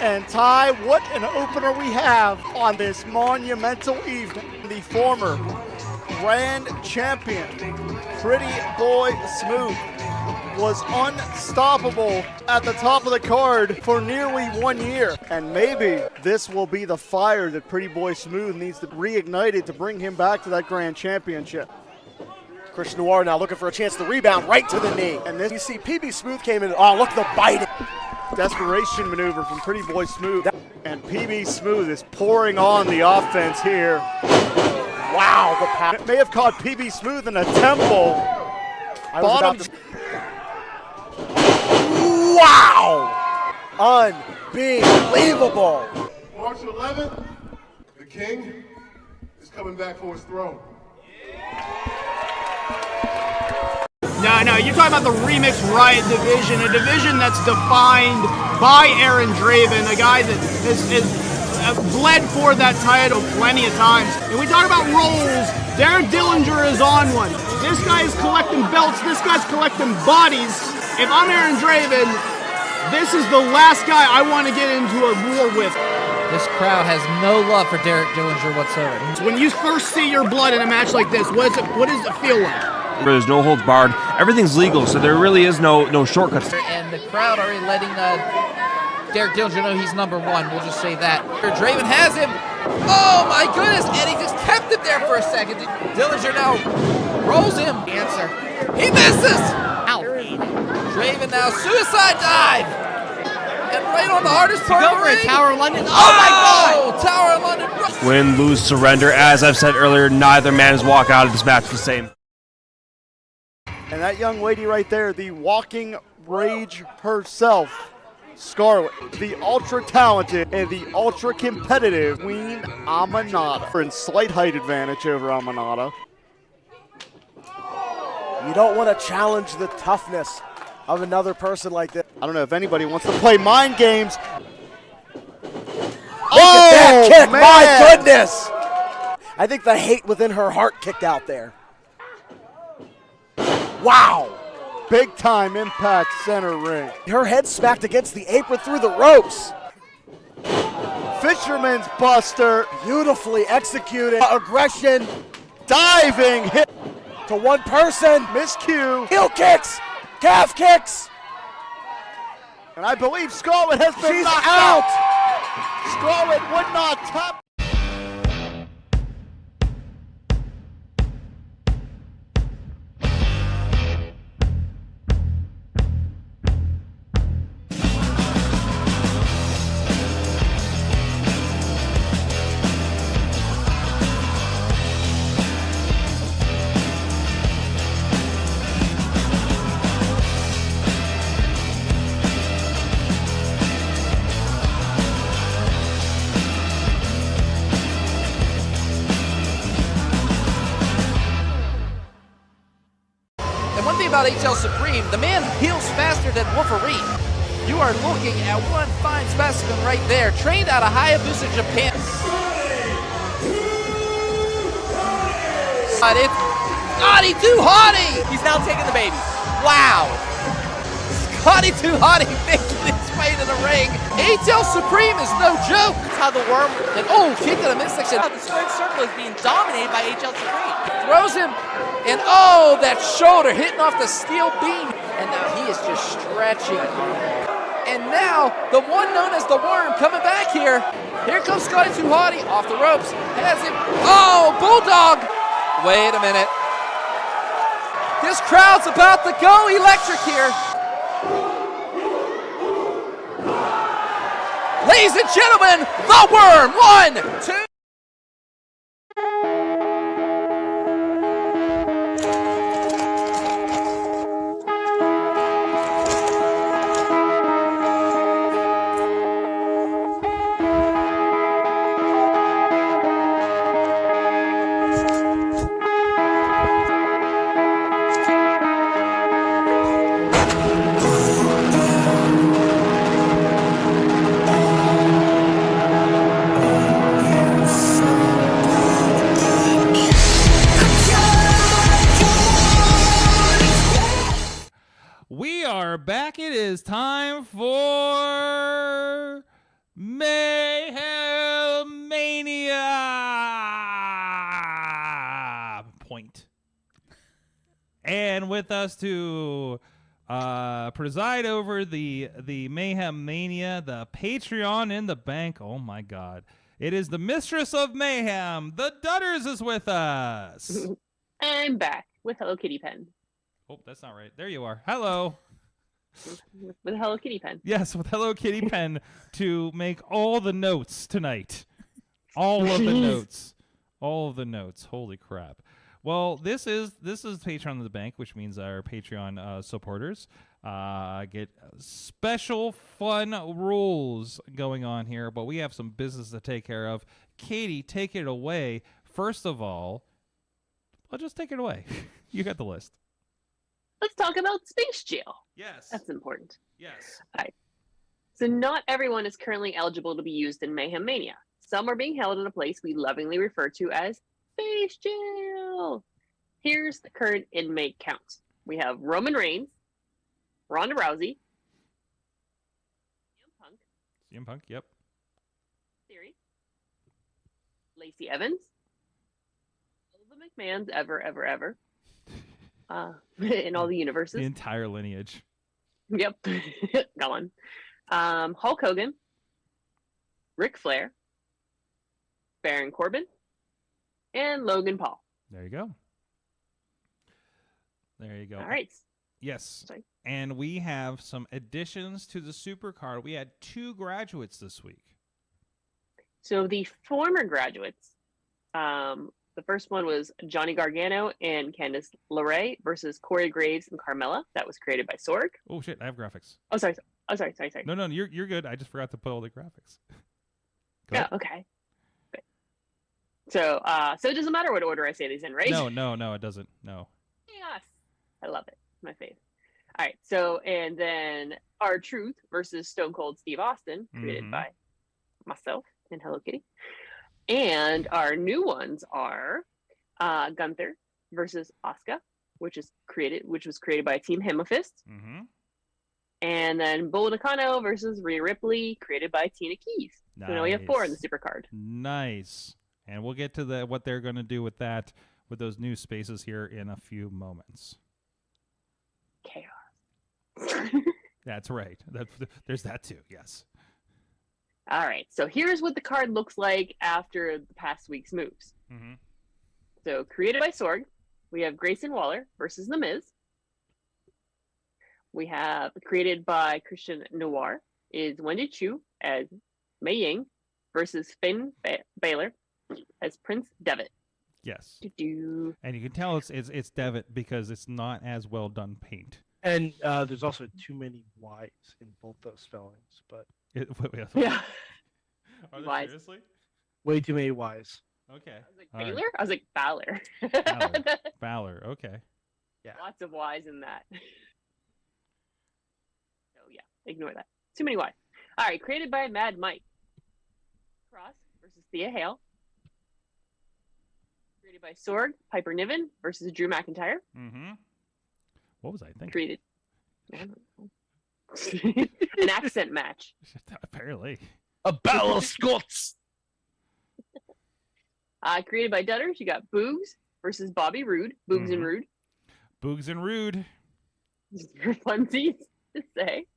And Ty, what an opener we have on this monumental evening. The former grand champion, Pretty Boy Smooth, was unstoppable at the top of the card for nearly 1 year. And maybe this will be the fire that Pretty Boy Smooth needs to reignite it to bring him back to that grand championship. Christian Noir now looking for a chance to rebound right to the knee. And this, you see PB Smooth came in. Oh, look at the bite. Desperation maneuver from Pretty Boy Smooth. And PB Smooth is pouring on the offense here. Wow, the pass. It may have caught PB Smooth in a temple. Wow! Unbelievable. March 11th, the King is coming back for his throne. No, you're talking about the Remix Riot division, a division that's defined by Aaron Draven, a guy that has bled for that title plenty of times. And we talk about roles, Derek Dillinger is on one. This guy is collecting belts, this guy's collecting bodies. If I'm Aaron Draven, this is the last guy I want to get into a war with. This crowd has no love for Derek Dillinger whatsoever. When you first see your blood in a match like this, what does it feel like? There's no holds barred. Everything's legal, so there really is no shortcuts. And the crowd already letting Derek Dillinger know he's number one. We'll just say that. Draven has him. Oh my goodness! And he just kept it there for a second. Dillinger now rolls him. Answer. He misses. Ow. Draven now suicide dive. And right on the hardest part of the ring. Tower of London. Oh my God! Tower of London. Win, lose, surrender. As I've said earlier, neither man has walked out of this match the same. And that young lady right there, the walking rage herself, Scarlett, the ultra-talented and the ultra-competitive Queen Amanada. In slight height advantage over Amanada. You don't want to challenge the toughness of another person like this. I don't know if anybody wants to play mind games. Oh, that kick, man. My goodness! I think the hate within her heart kicked out there. Wow! Big time impact center ring. Her head smacked against the apron through the ropes. Fisherman's Buster. Beautifully executed. Aggression. Diving hit. To one person. Miscue. Heel kicks. Calf kicks. And I believe Scarlett has been She's knocked out. Scarlett would not tap. About HL Supreme, the man heals faster than Wolverine. You are looking at one fine specimen right there, trained out of Hayabusa, Japan. But it's Scotty Too Hottie! He's now taking the baby. Wow! Scotty Too Hottie making his way to the ring. HL Supreme is no joke. That's how the worm, and kick to the midsection. The squared circle is being dominated by HL Supreme. Throws him. And that shoulder hitting off the steel beam. And now he is just stretching. And now the one known as the Worm coming back here. Here comes Scotty Too Hottie off the ropes. Has him. Oh, Bulldog. Wait a minute. This crowd's about to go electric here. Ladies and gentlemen, the Worm. 1, 2. Back. It is time for Mayhem Mania point. And with us to preside over the Mayhem Mania, the Patreon in the bank. Oh my God. It is the mistress of Mayhem. The Dutters is with us. I'm back with Hello Kitty pen. Oh, that's not right. There you are. Hello. With Hello Kitty pen. Yes, with Hello Kitty pen to make all the notes tonight. All of the notes. All of the notes. Holy crap. Well, this is Patreon in the bank, which means our Patreon supporters get special fun rules going on here, but we have some business to take care of. Katie, take it away. First of all, well, just take it away. You got the list. Let's talk about space jail. Yes. That's important. Yes. All right. So not everyone is currently eligible to be used in Mayhem Mania. Some are being held in a place we lovingly refer to as space jail. Here's the current inmate count. We have Roman Reigns, Ronda Rousey, CM Punk, yep. Theory, Lacey Evans, all the McMahons ever. In all the universes. The entire lineage. Yep. Gone. Hulk Hogan, Ric Flair, Baron Corbin, and Logan Paul. There you go. There you go. All right. Yes. Sorry. And we have some additions to the supercard. We had 2 graduates this week. So the former graduates, the first one was Johnny Gargano and Candice LeRae versus Corey Graves and Carmella. That was created by Sorg. Oh shit! I have graphics. Oh sorry. No, you're good. I just forgot to put all the graphics. Yeah. Okay. Good. So it doesn't matter what order I say these in, right? No, it doesn't. No. Yes. I love it. My fave. All right. So and then R-Truth versus Stone Cold Steve Austin, created by myself and Hello Kitty. And our new ones are Gunther versus Asuka, which was created by Team Hemofist. And then Bull Nakano versus Rhea Ripley, created by Tina Keys. Nice. So now we have 4 in the supercard. Nice. And we'll get to what they're going to do with that, with those new spaces here in a few moments. Chaos. That's right. There's that too. Yes. All right. So here's what the card looks like after the past week's moves. So created by Sorg, we have Grayson Waller versus The Miz. We have created by Christian Noir is Wendy Chu as Mei Ying versus Finn Balor as Prince Devitt. Yes. Do-do. And you can tell it's Devitt because it's not as well done paint. And there's also too many Y's in both those spellings, but Yeah. Are they Y's. seriously? way too many Y's. Okay. I was like, All right. Baylor? I was like, Balor. Balor. Okay. Yeah. Lots of Y's in that. So yeah, ignore that. Too many Y's. All right, created by Mad Mike. Cross versus Thea Hale. Created by Sorg, Piper Niven versus Drew McIntyre. What was I thinking? Created. I don't know. An accent match. Apparently. A battle of Scots. Created by Dutters, you got Boogs versus Bobby Roode. Boogs and Rude. Boogs and Rude. For funsies to say.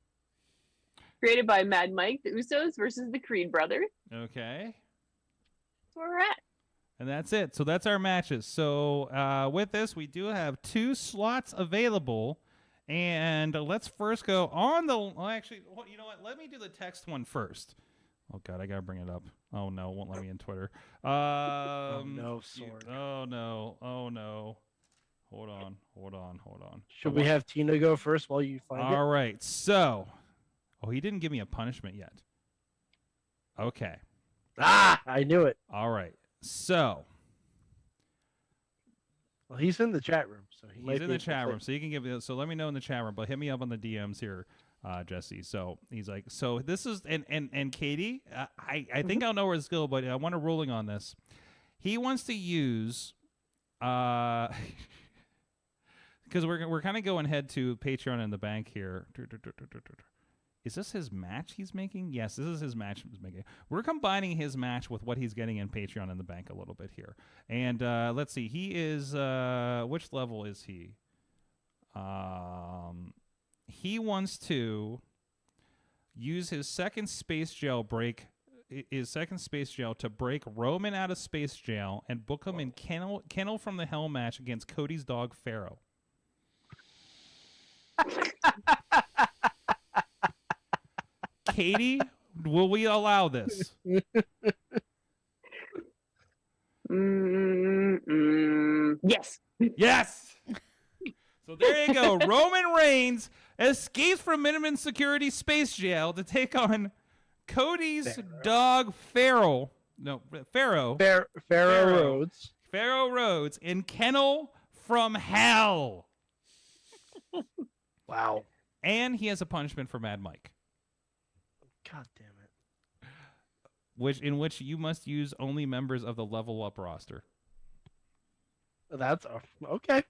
Created by Mad Mike, the Usos versus the Creed brothers. Okay. That's where we're at. And that's it. So that's our matches. So with this, we do have 2 slots available. And let's first go on the... Well, actually, you know what? Let me do the text one first. Oh, God, I got to bring it up. Oh, no, it won't let me in Twitter. Oh, no, Sorg. Oh, no. Oh, no. Hold on. Should we have Tina go first while you find it? All right. So... Oh, he didn't give me a punishment yet. Okay. Ah, I knew it. All right. So... Well, he's in the chat room, so he's in the chat room, so you can give it. So let me know in the chat room, but hit me up on the DMs here, Jesse. So he's like, so this is and Katie, I think I'll know where it's going, but I want a ruling on this. He wants to use, because we're kind of going head to Patreon in the bank here. Is this his match he's making? Yes, this is his match he's making. We're combining his match with what he's getting in Patreon in the bank a little bit here. And let's see. He is which level is he? He wants to use his second space jail to break Roman out of space jail and book him in Kennel from the Hell match against Cody's dog Pharaoh. Katie, will we allow this? Yes. Yes. So there you go. Roman Reigns escapes from minimum security space jail to take on Cody's dog Pharaoh. No, Pharaoh. Pharaoh Rhodes. Pharaoh Rhodes in Kennel from Hell. Wow. And he has a punishment for Mad Mike. God damn it. In which you must use only members of the Level Up roster. That's okay.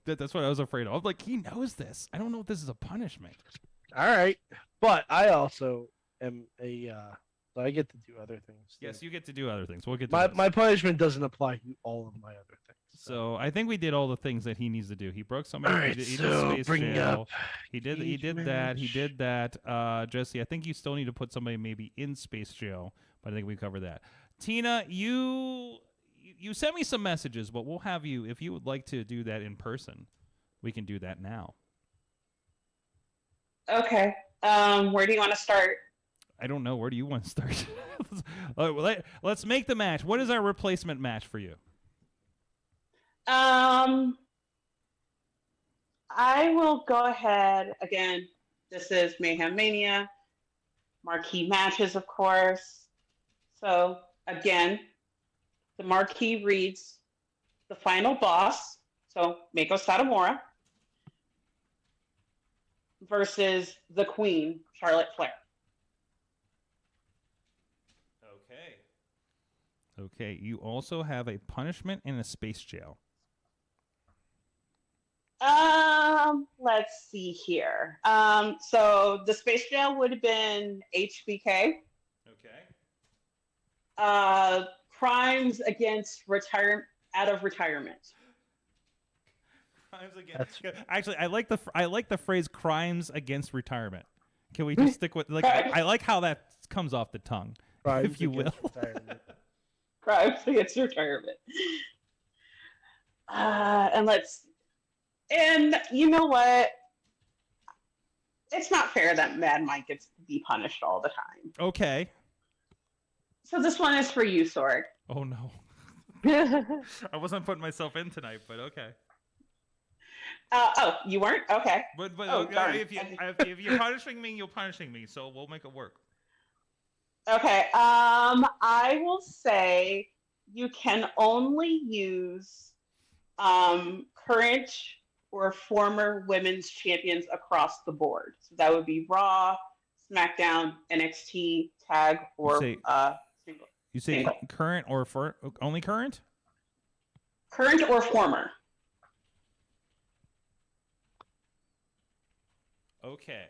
That's what I was afraid of. I was like, he knows this. I don't know if this is a punishment. All right. But I also am so I get to do other things. Yes, you get to do other things. We'll get to my punishment doesn't apply to all of my other things. So I think we did all the things that he needs to do. He broke somebody. All right, he did so space bring jail. up He did that. He did that. Jesse, I think you still need to put somebody maybe in space jail, but I think we covered that. Tina, you sent me some messages, but we'll have you, if you would like to do that in person, we can do that now. Okay. Where do you want to start? I don't know. Where do you want to start? Let's make the match. What is our replacement match for you? I will go ahead. Again, this is Mayhem Mania. Marquee matches, of course. So, again, the marquee reads the final boss, so Meiko Satomura, versus the Queen, Charlotte Flair. Okay. You also have a punishment and a space jail. Let's see here. So the space jail would have been HBK. Okay. Crimes against out of retirement. Crimes against. Actually, I like the phrase "crimes against retirement." Can we just stick with I like how that comes off the tongue, crimes if you will. Crimes against retirement. And you know what? It's not fair that Mad Mike gets to be punished all the time. Okay. So this one is for you, Sorg. Oh no. I wasn't putting myself in tonight, but okay. Oh, you weren't? Okay. But darn. if you're punishing me, you're punishing me, so we'll make it work. Okay. I will say you can only use current or former women's champions across the board. So that would be Raw, SmackDown, NXT, Tag, or single. You say single. Current or only current? Current or former. Okay.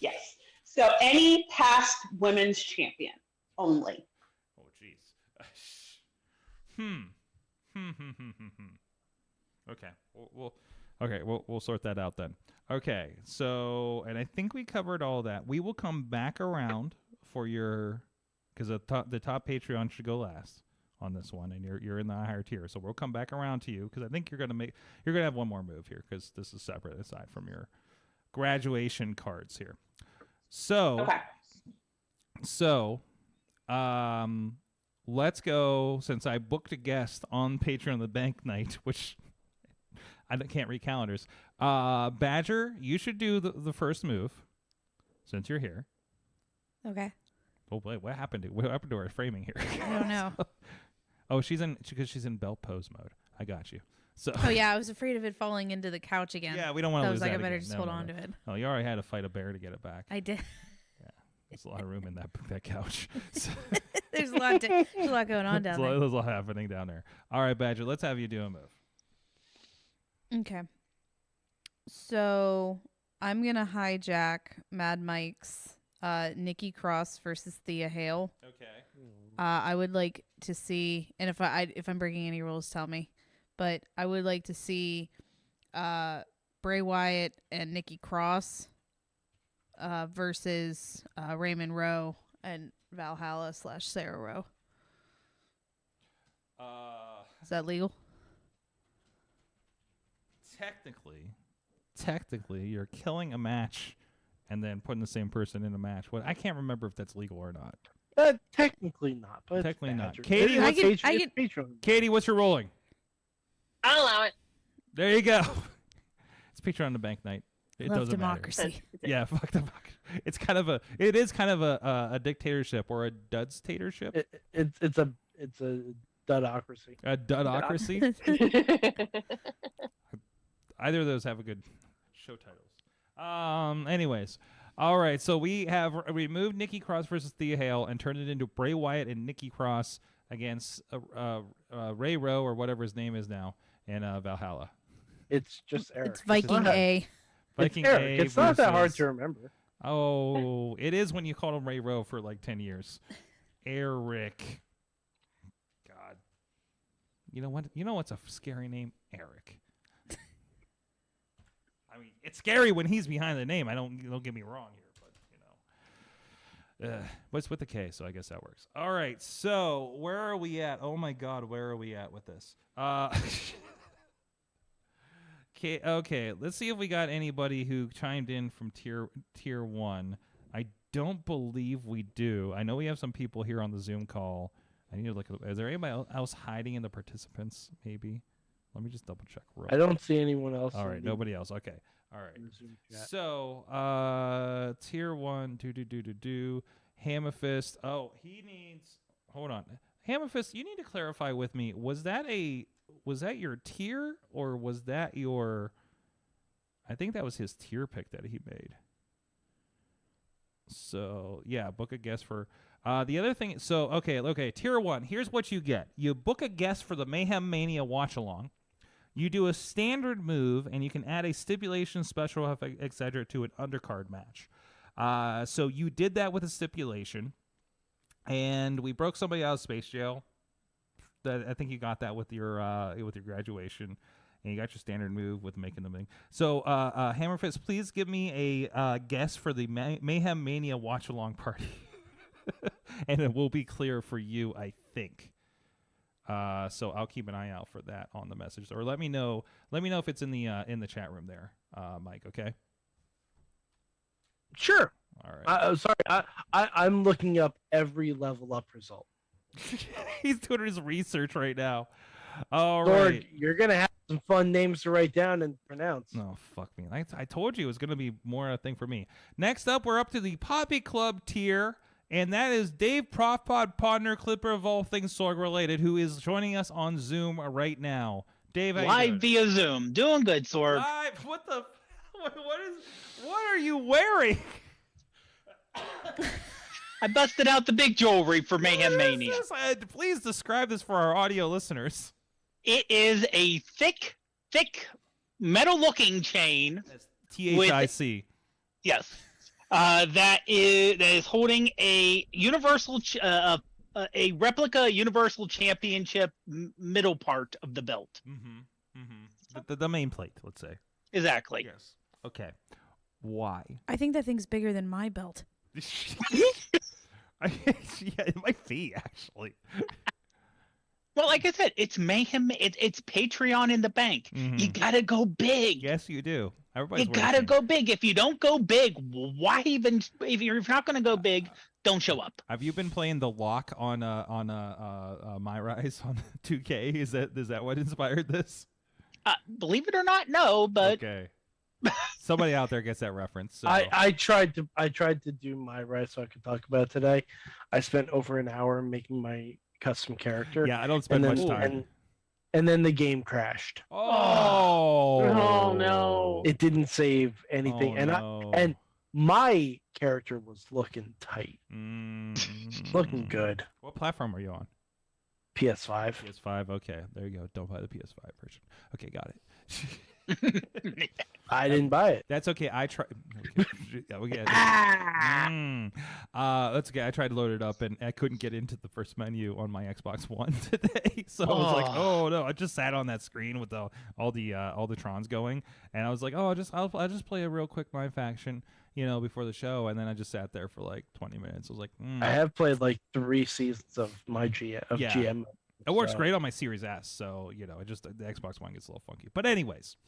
Yes. So any past women's champion only. Oh, jeez. Okay. We'll sort that out then. Okay. So, and I think we covered all that. We will come back around for your, because the top Patreon should go last on this one, and you're in the higher tier. So we'll come back around to you because I think you're gonna have one more move here because this is separate aside from your graduation cards here. So, okay. So, let's go. Since I booked a guest on Patreon the Bank night, which I can't read calendars. Badger, you should do the first move since you're here. Okay. Oh boy, what happened to our framing here? I don't know. Oh, because she's in belt pose mode. I got you. So. Oh yeah, I was afraid of it falling into the couch again. Yeah, we don't want to lose that. I was like, I better again. just hold on to it. Oh, you already had to fight a bear to get it back. I did. Yeah, there's a lot of room in that couch. There's a lot going on down there. There's a lot happening down there. All right, Badger, let's have you do a move. Okay. So, I'm gonna hijack Mad Mike's Nikki Cross versus Thea Hale. Okay. I would like to see, and if I'm breaking any rules, tell me. But I would like to see Bray Wyatt and Nikki Cross versus Raymond Rowe and Valhalla / Sarah Rowe. Is that legal? Technically, you're killing a match and then putting the same person in a match. Well, I can't remember if that's legal or not. Technically not, but Technically not. Katie, Katie, what's your rolling? I'll allow it. There you go. It's Patreon on the Bank night. It Love doesn't democracy. matter. Yeah, fuck democracy. It is kind of a dictatorship or a dudstatorship. It's a dudocracy. A dudocracy. Either of those have a good show titles. Anyways, all right. So we have removed Nikki Cross versus Thea Hale and turned it into Bray Wyatt and Nikki Cross against Ray Rowe or whatever his name is now in Valhalla. It's just Eric. It's Viking A. Viking it's A. Eric. It's not that hard versus- to remember. Oh, it is when you called him Ray Rowe for like 10 years. Eric. God. You know what? You know what's a scary name? Eric. I mean, it's scary when he's behind the name. Don't get me wrong here, but but it's with the K, so I guess that works. All right, so where are we at? Oh my God, where are we at with this? Okay, let's see if we got anybody who chimed in from tier 1. I don't believe we do. I know we have some people here on the Zoom call. I need to look at. Is there anybody else hiding in the participants? Maybe. Let me just double check. I don't see anyone else. All right, nobody else. Okay. All right. So, tier 1, Hammerfist. Oh, he needs. Hold on, Hammerfist. You need to clarify with me. Was that your tier or was that your? I think that was his tier pick that he made. So yeah, book a guest for. The other thing. So okay. Tier 1. Here's what you get. You book a guest for the Mayhem Mania watch along. You do a standard move, and you can add a stipulation, special effect, etc. to an undercard match. So you did that with a stipulation, and we broke somebody out of space jail. I think you got that with your graduation, and you got your standard move with making the thing. So Hammerfist, please give me a guess for the Mayhem Mania watch along party, and it will be clear for you, I think. So I'll keep an eye out for that on the message, or let me know if it's in the chat room there, Mike. Okay. Sure. All right. Sorry, I'm looking up every level up result. He's doing his research right now. All Lord, right. you're gonna have some fun names to write down and pronounce. No, fuck me. I told you it was gonna be more a thing for me. Next up, we're up to the Poppy Club tier. And that is Dave Profpod, Podner, Clipper of all things Sorg related, who is joining us on Zoom right now. Dave, how you live doing? via Zoom. Doing good, Sorg. Live? What are you wearing? I busted out the big jewelry for Mayhem Mania. Please describe this for our audio listeners. It is a thick metal-looking chain. THIC. Yes. That is holding a a replica Universal Championship middle part of the belt. The main plate, let's say. Exactly. Yes. Okay. Why? I think that thing's bigger than my belt. Yeah, it might be actually. Well, like I said, it's Mayhem. It's Patreon in the bank. You gotta go big. Yes, you do. You gotta go big. If you don't go big, why even? If you're not gonna go big, don't show up. Have you been playing the lock on My Rise on 2K? Is that what inspired this? Believe it or not, no. But okay. Somebody out there gets that reference. So. I tried to do my right so I could talk about it today. I spent over an hour making my custom character. Yeah, I don't spend much time. And then the game crashed. Oh no! It didn't save anything, and my character was looking tight, looking good. What platform are you on? PS5. PS5. Okay, there you go. Don't buy the PS5 version. Okay, got it. I didn't buy it. That's okay. I tried. Okay. That's okay. I tried to load it up and I couldn't get into the first menu on my Xbox One today. So I was like, oh no! I just sat on that screen with all the Trons going, and I was like, oh, I'll just play a real quick My Faction, before the show, and then I just sat there for like 20 minutes. I was like, I have played like 3 seasons of my GM. It works great on my Series S, so the Xbox One gets a little funky. But anyways.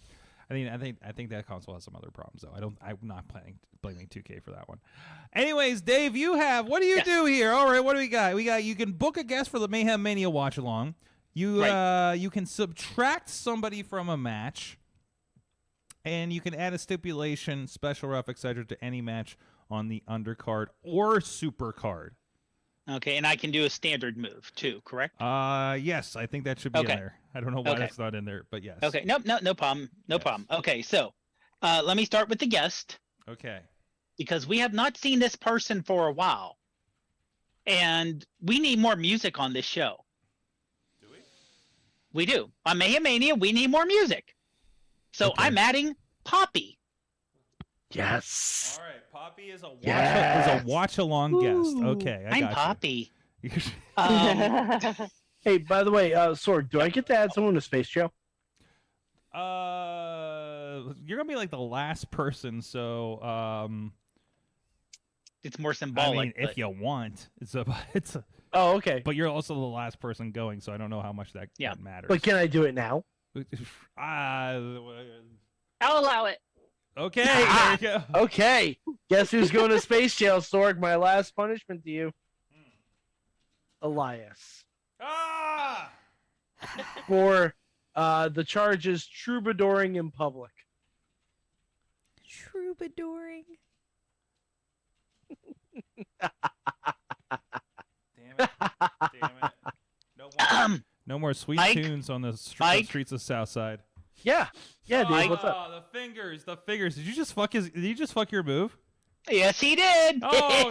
I think that console has some other problems though. I'm not blaming 2K for that one. Anyways, Dave, what do you do here? All right, what do we got? You can book a guest for the Mayhem Mania watch along. You can subtract somebody from a match, and you can add a stipulation, special ref, etc. to any match on the undercard or super card. Okay, and I can do a standard move too, correct? Yes, I think that should be in there. I don't know why that's not in there, but yes. Okay, no problem, no problem. Okay, so let me start with the guest. Okay. Because we have not seen this person for a while, and we need more music on this show. Do we? We do. On Mayhem Mania, we need more music. So I'm adding Poppy. Yes. All right, Poppy is a watch along guest. Okay, I'm Poppy. Hey, by the way, Sorg, do I get to add someone to Space Jail? You're gonna be like the last person, so it's more symbolic. I mean, if you want, it's a. Oh, okay. But you're also the last person going, so I don't know how much that matters. But can I do it now? I'll allow it. Okay, there you go. Okay, guess who's going to Space Jail, Sorg? My last punishment to you, Elias. For the charges troubadouring in public. Troubadouring. Damn it. No more sweet tunes on the streets of Southside. Yeah, dude. What's up? The fingers. Did you just fuck your move? Yes, he did. Oh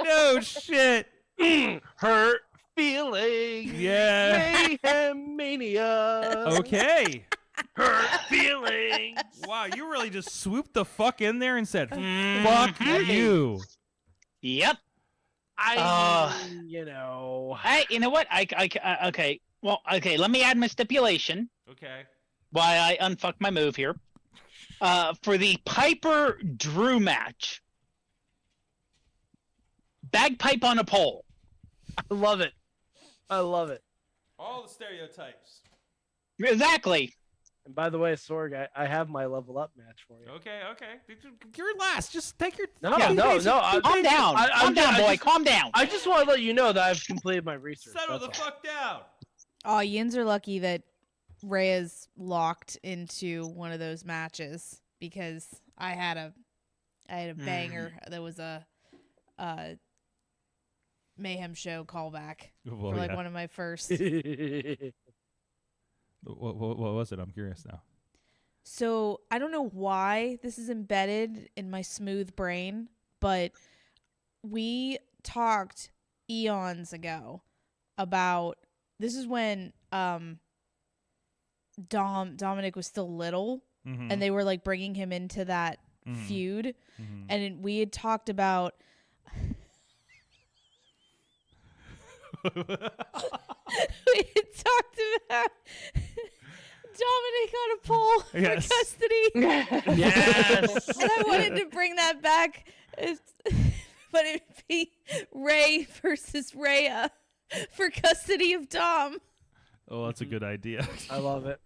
no shit. Hurt feelings. Yeah. Mayhem Mania. Okay. Hurt feelings. Wow, you really just swooped the fuck in there and said, "Fuck you." Yep. You know what? Okay. Well, okay. Let me add my stipulation. Okay. Why I unfuck my move here. For the Piper Drew match, bagpipe on a pole. I love it. All the stereotypes. Exactly. And by the way, Sorg, I have my level up match for you. Okay. You're last. Just take your. No. Calm down. Calm down, boy. Calm down. I just want to let you know that I've completed my research. Settle the fuck down. Oh, Yins are lucky that Ray is locked into one of those matches because I had a banger that was a Mayhem show callback for one of my first. What was it? I'm curious now. So I don't know why this is embedded in my smooth brain, but we talked eons ago about, this is when Dominic was still little, and they were like bringing him into that feud, and we had talked about Dominic on a pole for custody. Yes. And I wanted to bring that back, but it'd be Ray versus Rhea for custody of Dom. Oh, that's a good idea. I love it.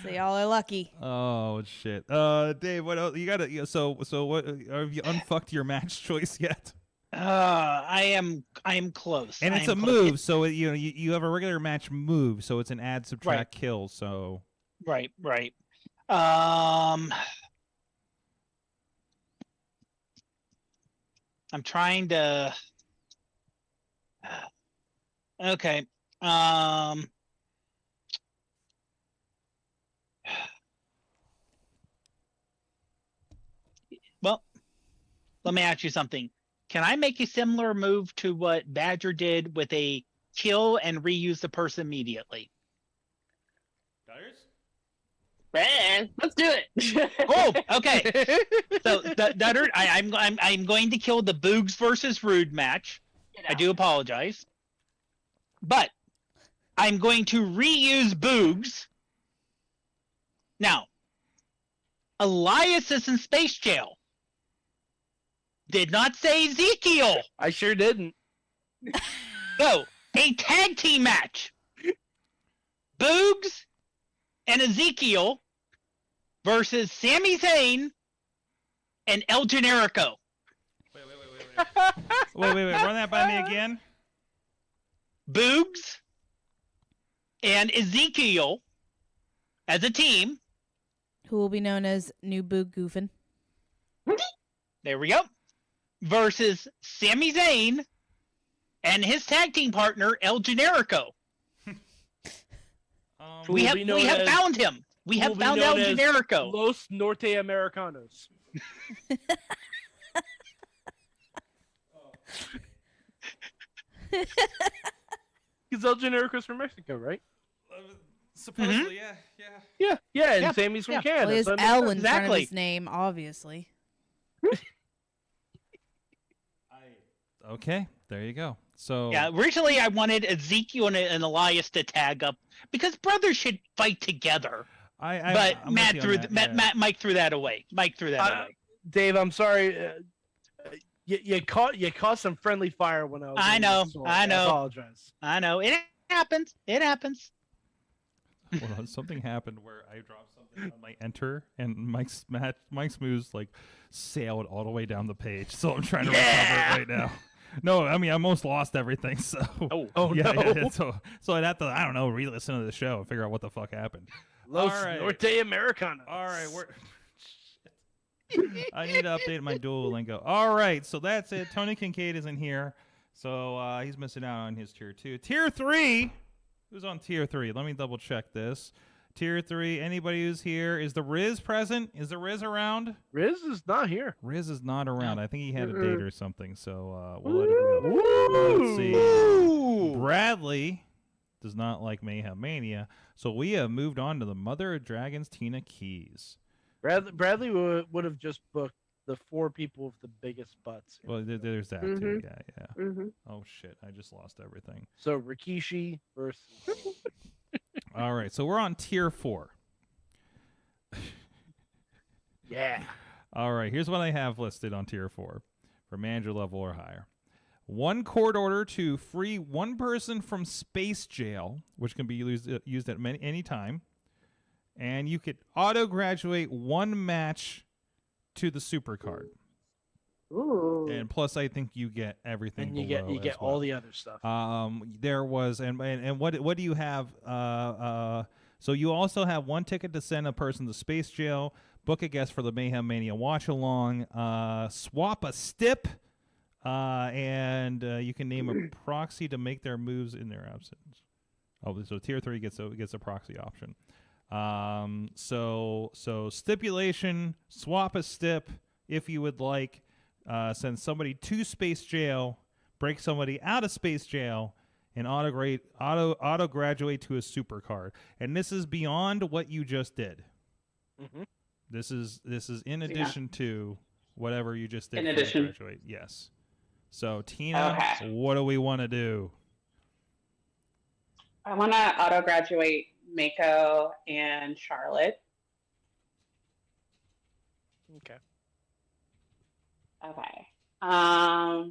So y'all are lucky. Oh shit. Dave, what else? You gotta. So what? Have you unfucked your match choice yet? I am close. And it's a move, so you have a regular match move, so it's an add, subtract, kill. So right. I'm trying to. Okay. Well, let me ask you something. Can I make a similar move to what Badger did with a kill and reuse the person immediately? Man, let's do it. Oh, okay. So I'm going to kill the Boogs versus Rude match. I do apologize, but I'm going to reuse Boogs. Now, Elias is in space jail. Did not say Ezekiel. I sure didn't. So, a tag team match. Boogs and Ezekiel versus Sami Zayn and El Generico. Wait. Run that by me again. Boogs and Ezekiel as a team. Who will be known as New Boog Goofin. There we go. Versus Sami Zayn and his tag team partner El Generico. We have found him. We have found El Generico. Los Norte Americanos. Because El Generico's from Mexico, right? Supposedly, Yeah, and Sammy's from Canada. Well, he has so L in front of his name, obviously. Okay, there you go. So Yeah, originally I wanted Ezekiel and Elias to tag up because brothers should fight together. But I'm Matt with you on that, Mike threw that away. Mike threw that away. Dave, I'm sorry. You caught some friendly fire when I was. I know. I apologize. I know. It happens. It happens. Hold on, something happened where I dropped something on my enter, and Mike's moves like sailed all the way down the page. So I'm trying to recover it right now. No, I mean I almost lost everything. So no. Yeah, so I'd have to re-listen to the show and figure out what the fuck happened. Los Norte Americanos. All right, I need to update my Duolingo. All right, so that's it. Tony Kincaid isn't here, so he's missing out on his tier 2. Tier 3. Who's on tier 3? Let me double check this. Tier 3. Anybody who's here? Is the Riz present? Is the Riz around? Riz is not here. Riz is not around. I think he had a date or something, so we'll let him go. Let's see. Bradley does not like Mayhem Mania, so we have moved on to the Mother of Dragons, Tina Keys. Bradley would have just booked the 4 people with the biggest butts. Well, there's that too. Yeah. Oh shit! I just lost everything. So Rikishi versus. All right, so we're on tier 4. Yeah. All right, here's what I have listed on tier 4 for manager level or higher. 1 court order to free 1 person from space jail, which can be used at any time. And you could auto-graduate 1 match to the super card. Ooh. And plus, I think you get everything. And you get all the other stuff. There was and what do you have? So you also have 1 ticket to send a person to space jail. Book a guest for the Mayhem Mania watch along. Swap a stip. And you can name a proxy to make their moves in their absence. Oh, so tier 3 gets a proxy option. So stipulation, swap a stip if you would like, send somebody to space jail, break somebody out of space jail, and auto graduate to a super card. And this is beyond what you just did. Mm-hmm. This is in addition to whatever you just did. In addition. Graduate. Yes. So Tina, what do we want to do? I want to auto graduate Mako and Charlotte. Okay. All right. I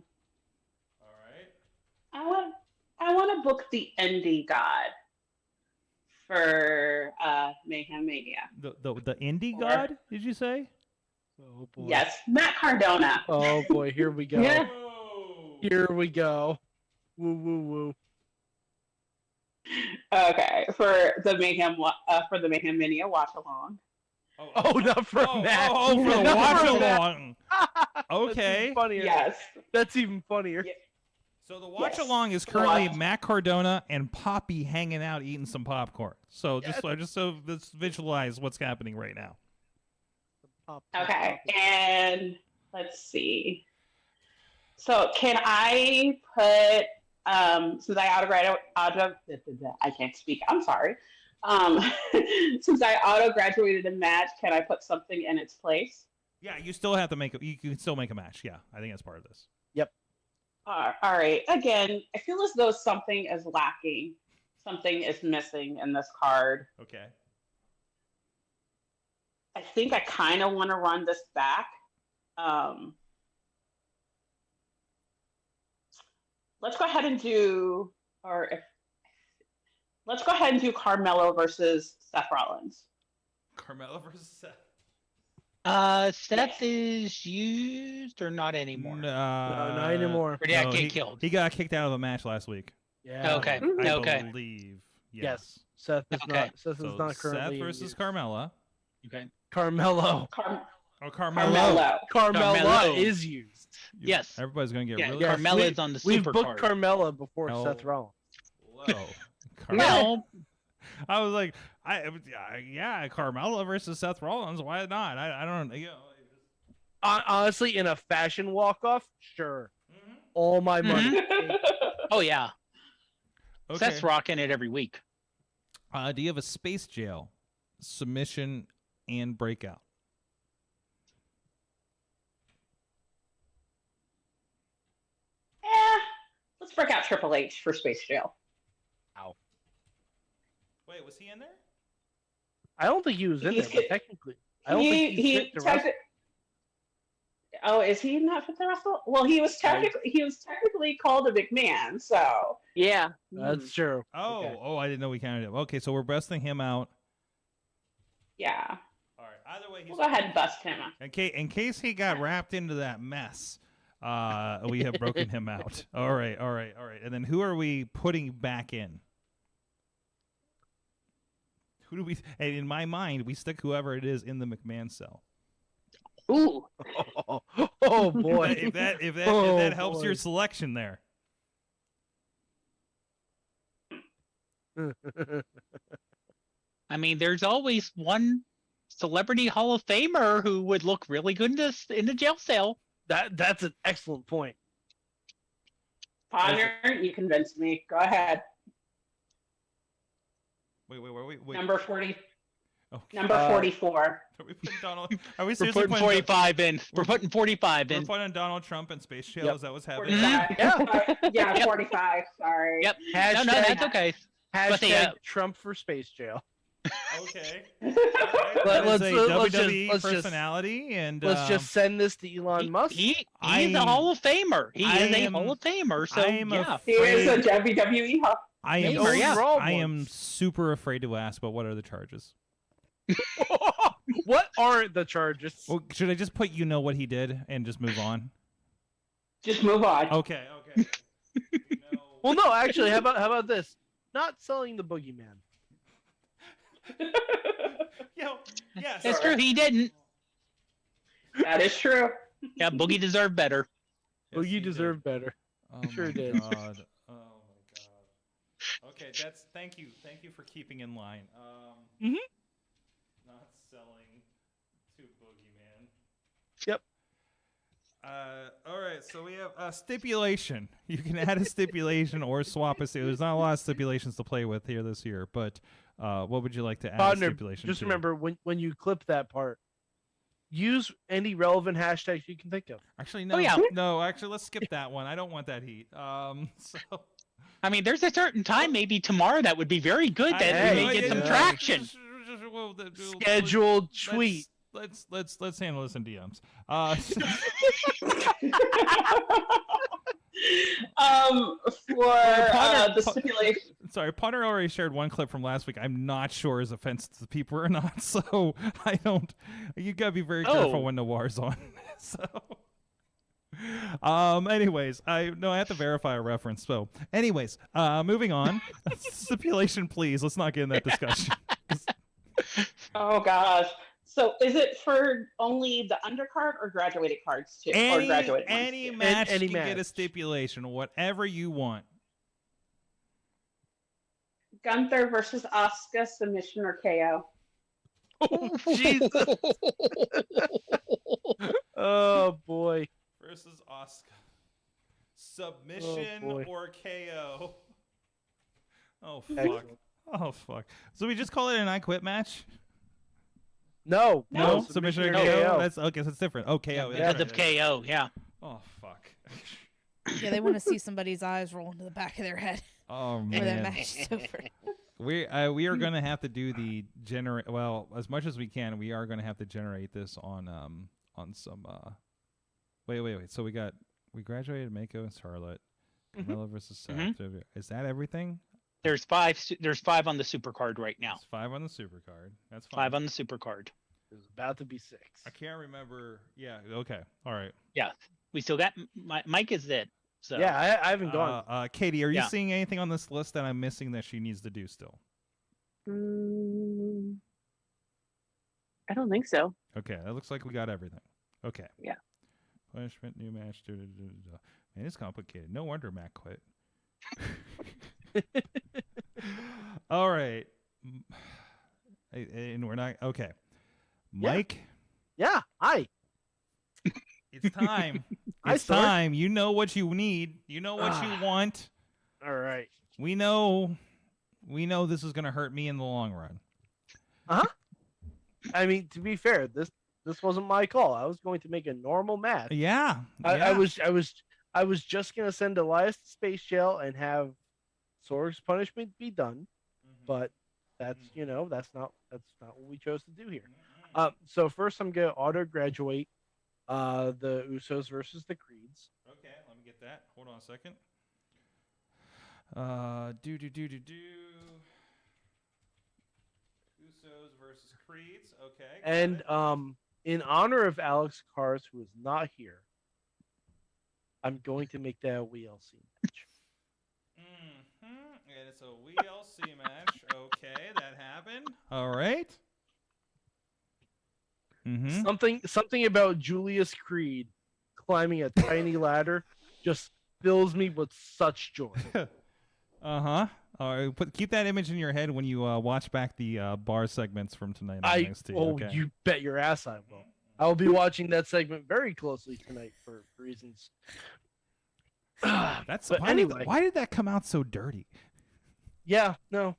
want to book the Indie God for Mayhem Mania. The Indie God? Did you say? Oh boy. Yes, Matt Cardona. Oh boy, here we go. Yeah. Here we go. Woo woo woo. Okay, for the Mayhem Mania watch along. Oh, not for Matt. Oh, for the watch along. Okay. That's funnier. Yes. That's even funnier. Yeah. So the watch along is currently Matt Cardona and Poppy hanging out eating some popcorn. So let's visualize what's happening right now. Okay, and let's see. So can I put since I I can't speak. I'm sorry. Since I auto graduated a match, can I put something in its place? Yeah, you still have to make you can still make a match. Yeah, I think that's part of this. Yep. All right. Again, I feel as though something is lacking. Something is missing in this card. Okay. I think I kind of want to run this back. Let's go ahead and do, let's go ahead and do Carmelo versus Seth Rollins. Carmelo versus Seth. Seth is used or not anymore? No, not anymore. Or did he get killed? He got kicked out of a match last week. Yeah. Okay. I believe. Yes. Seth is not. Seth is not Seth currently. versus Carmella. Okay. Carmelo. Carmella is used. Yes. Everybody's gonna get really. Carmella's on the We've super booked card. Carmella before Seth Rollins. Whoa. Well, I was like, Carmella versus Seth Rollins. Why not? I don't. Honestly, in a fashion walk-off, sure. All my money. Oh yeah. Okay. Seth's rocking it every week. Do you have a space jail, submission, and breakout? Let's break out Triple H for Space Jail. Ow. Wait, was he in there? I don't think he was in there, but technically. I don't think he's fit to wrestle. Oh, is he not fit to wrestle? Well, he was technically called a McMahon, so yeah, that's true. Oh, okay. I didn't know we counted him. Okay, so we're busting him out. Yeah. All right. Either way, we'll go ahead and bust him out. Okay, in case he got wrapped into that mess, we have broken him out. All right. And then who are we putting back in? Who do we? And in my mind, we stick whoever it is in the McMahon cell. Ooh. Oh boy. if that helps your selection there. I mean, there's always one celebrity Hall of Famer who would look really good in the jail cell. That's an excellent point. Ponder, you convinced me. Go ahead. Wait. Number 40. Okay. Number 44. Are we putting Donald? Are we We're seriously putting 45 in. We're putting 45 in. We're putting Donald Trump in Space Jail. Yep. Is that what's happening? 45. Yeah, 45. Sorry. Yep. Hashtag, No, that's okay. Hashtag Trump for Space Jail. Okay. Let's a WWE personality, and let's just send this to Elon Musk. He's a Hall of Famer. He is a Hall of Famer. So He is a WWE Hall. I am super afraid to ask, but what are the charges? What are the charges? Well, should I just put what he did and just move on? Just move on. Okay. Well, no, actually, how about this? Not selling the boogeyman. Yes. That's true. He didn't. That is true. Yeah, Boogie deserved better. Yes, Boogie deserved better. Oh Sure my did. God. Oh my God. Okay, thank you for keeping in line. Not selling to Boogeyman. Yep. All right, so we have a stipulation. You can add a stipulation or swap a stipulation. There's not a lot of stipulations to play with here this year, but what would you like to add a stipulation just to? remember, when you clip that part, use any relevant hashtags you can think of. Actually, no. Oh, yeah. No, actually, let's skip that one. I don't want that heat. So... I mean, there's a certain time, maybe tomorrow, that would be very good that we may get some traction. Scheduled tweet. Let's handle this in DMs. The stipulation. Sorry, Potter already shared one clip from last week. I'm not sure is offensive to people or not, so I don't. You gotta be very careful when Noir's on. So. Anyways, I have to verify a reference. So, anyways, moving on. Stipulation, please. Let's not get in that discussion. Oh gosh. So is it for only the undercard or graduated cards too? Or graduated any ones too? match Any can get a stipulation, whatever you want. Gunther versus Asuka, submission or KO? Oh, Jesus. Oh boy. Versus Asuka. Submission or KO. Oh fuck. Excellent. Oh Oh fuck! So we just call it an I Quit match? No, submission or KO. KO. That's okay. So it's different. Oh, KO. Because of KO, yeah. Oh fuck. Yeah, they want to see somebody's eyes roll into the back of their head. Oh Where that man. match is over. We are gonna have to do the generate. Well, as much as we can, we are gonna have to generate this on some. Wait. So we graduated Mako and Charlotte. Camilla versus Seth. Is that everything? There's 5 on the super card right now. It's 5 on the super card. That's fine. 5 on the super card. There's about to be 6. I can't remember. Yeah. Okay. All right. Yeah. We still got Mike is it. So Yeah, I haven't gone. Katie, are you seeing anything on this list that I'm missing that she needs to do still? I don't think so. Okay, that looks like we got everything. Okay. Yeah. Punishment, new match. Man, it's complicated. No wonder Matt quit. All right. And we're not okay. Mike. Yeah. Hi. It's time. Hi, It's time. You know what you need. You know what you want. All right. We know this is gonna hurt me in the long run. I mean, to be fair, this wasn't my call. I was going to make a normal match. Yeah. I was just gonna send Elias to space jail and have Sorg's punishment be done, but that's that's not what we chose to do here. So first I'm gonna auto graduate the Usos versus the Creeds. Okay, let me get that. Hold on a second. Usos versus Creeds. Okay. And in honor of Alex Cars, who is not here, I'm going to make that a WLC match. And it's a WLC match. Okay, that happened. All right. Something about Julius Creed climbing a tiny ladder just fills me with such joy. All right, keep that image in your head when you watch back the bar segments from tonight on NXT. Okay. You bet your ass I will. I will be watching that segment very closely tonight for reasons. Why did that come out so dirty? Yeah, no,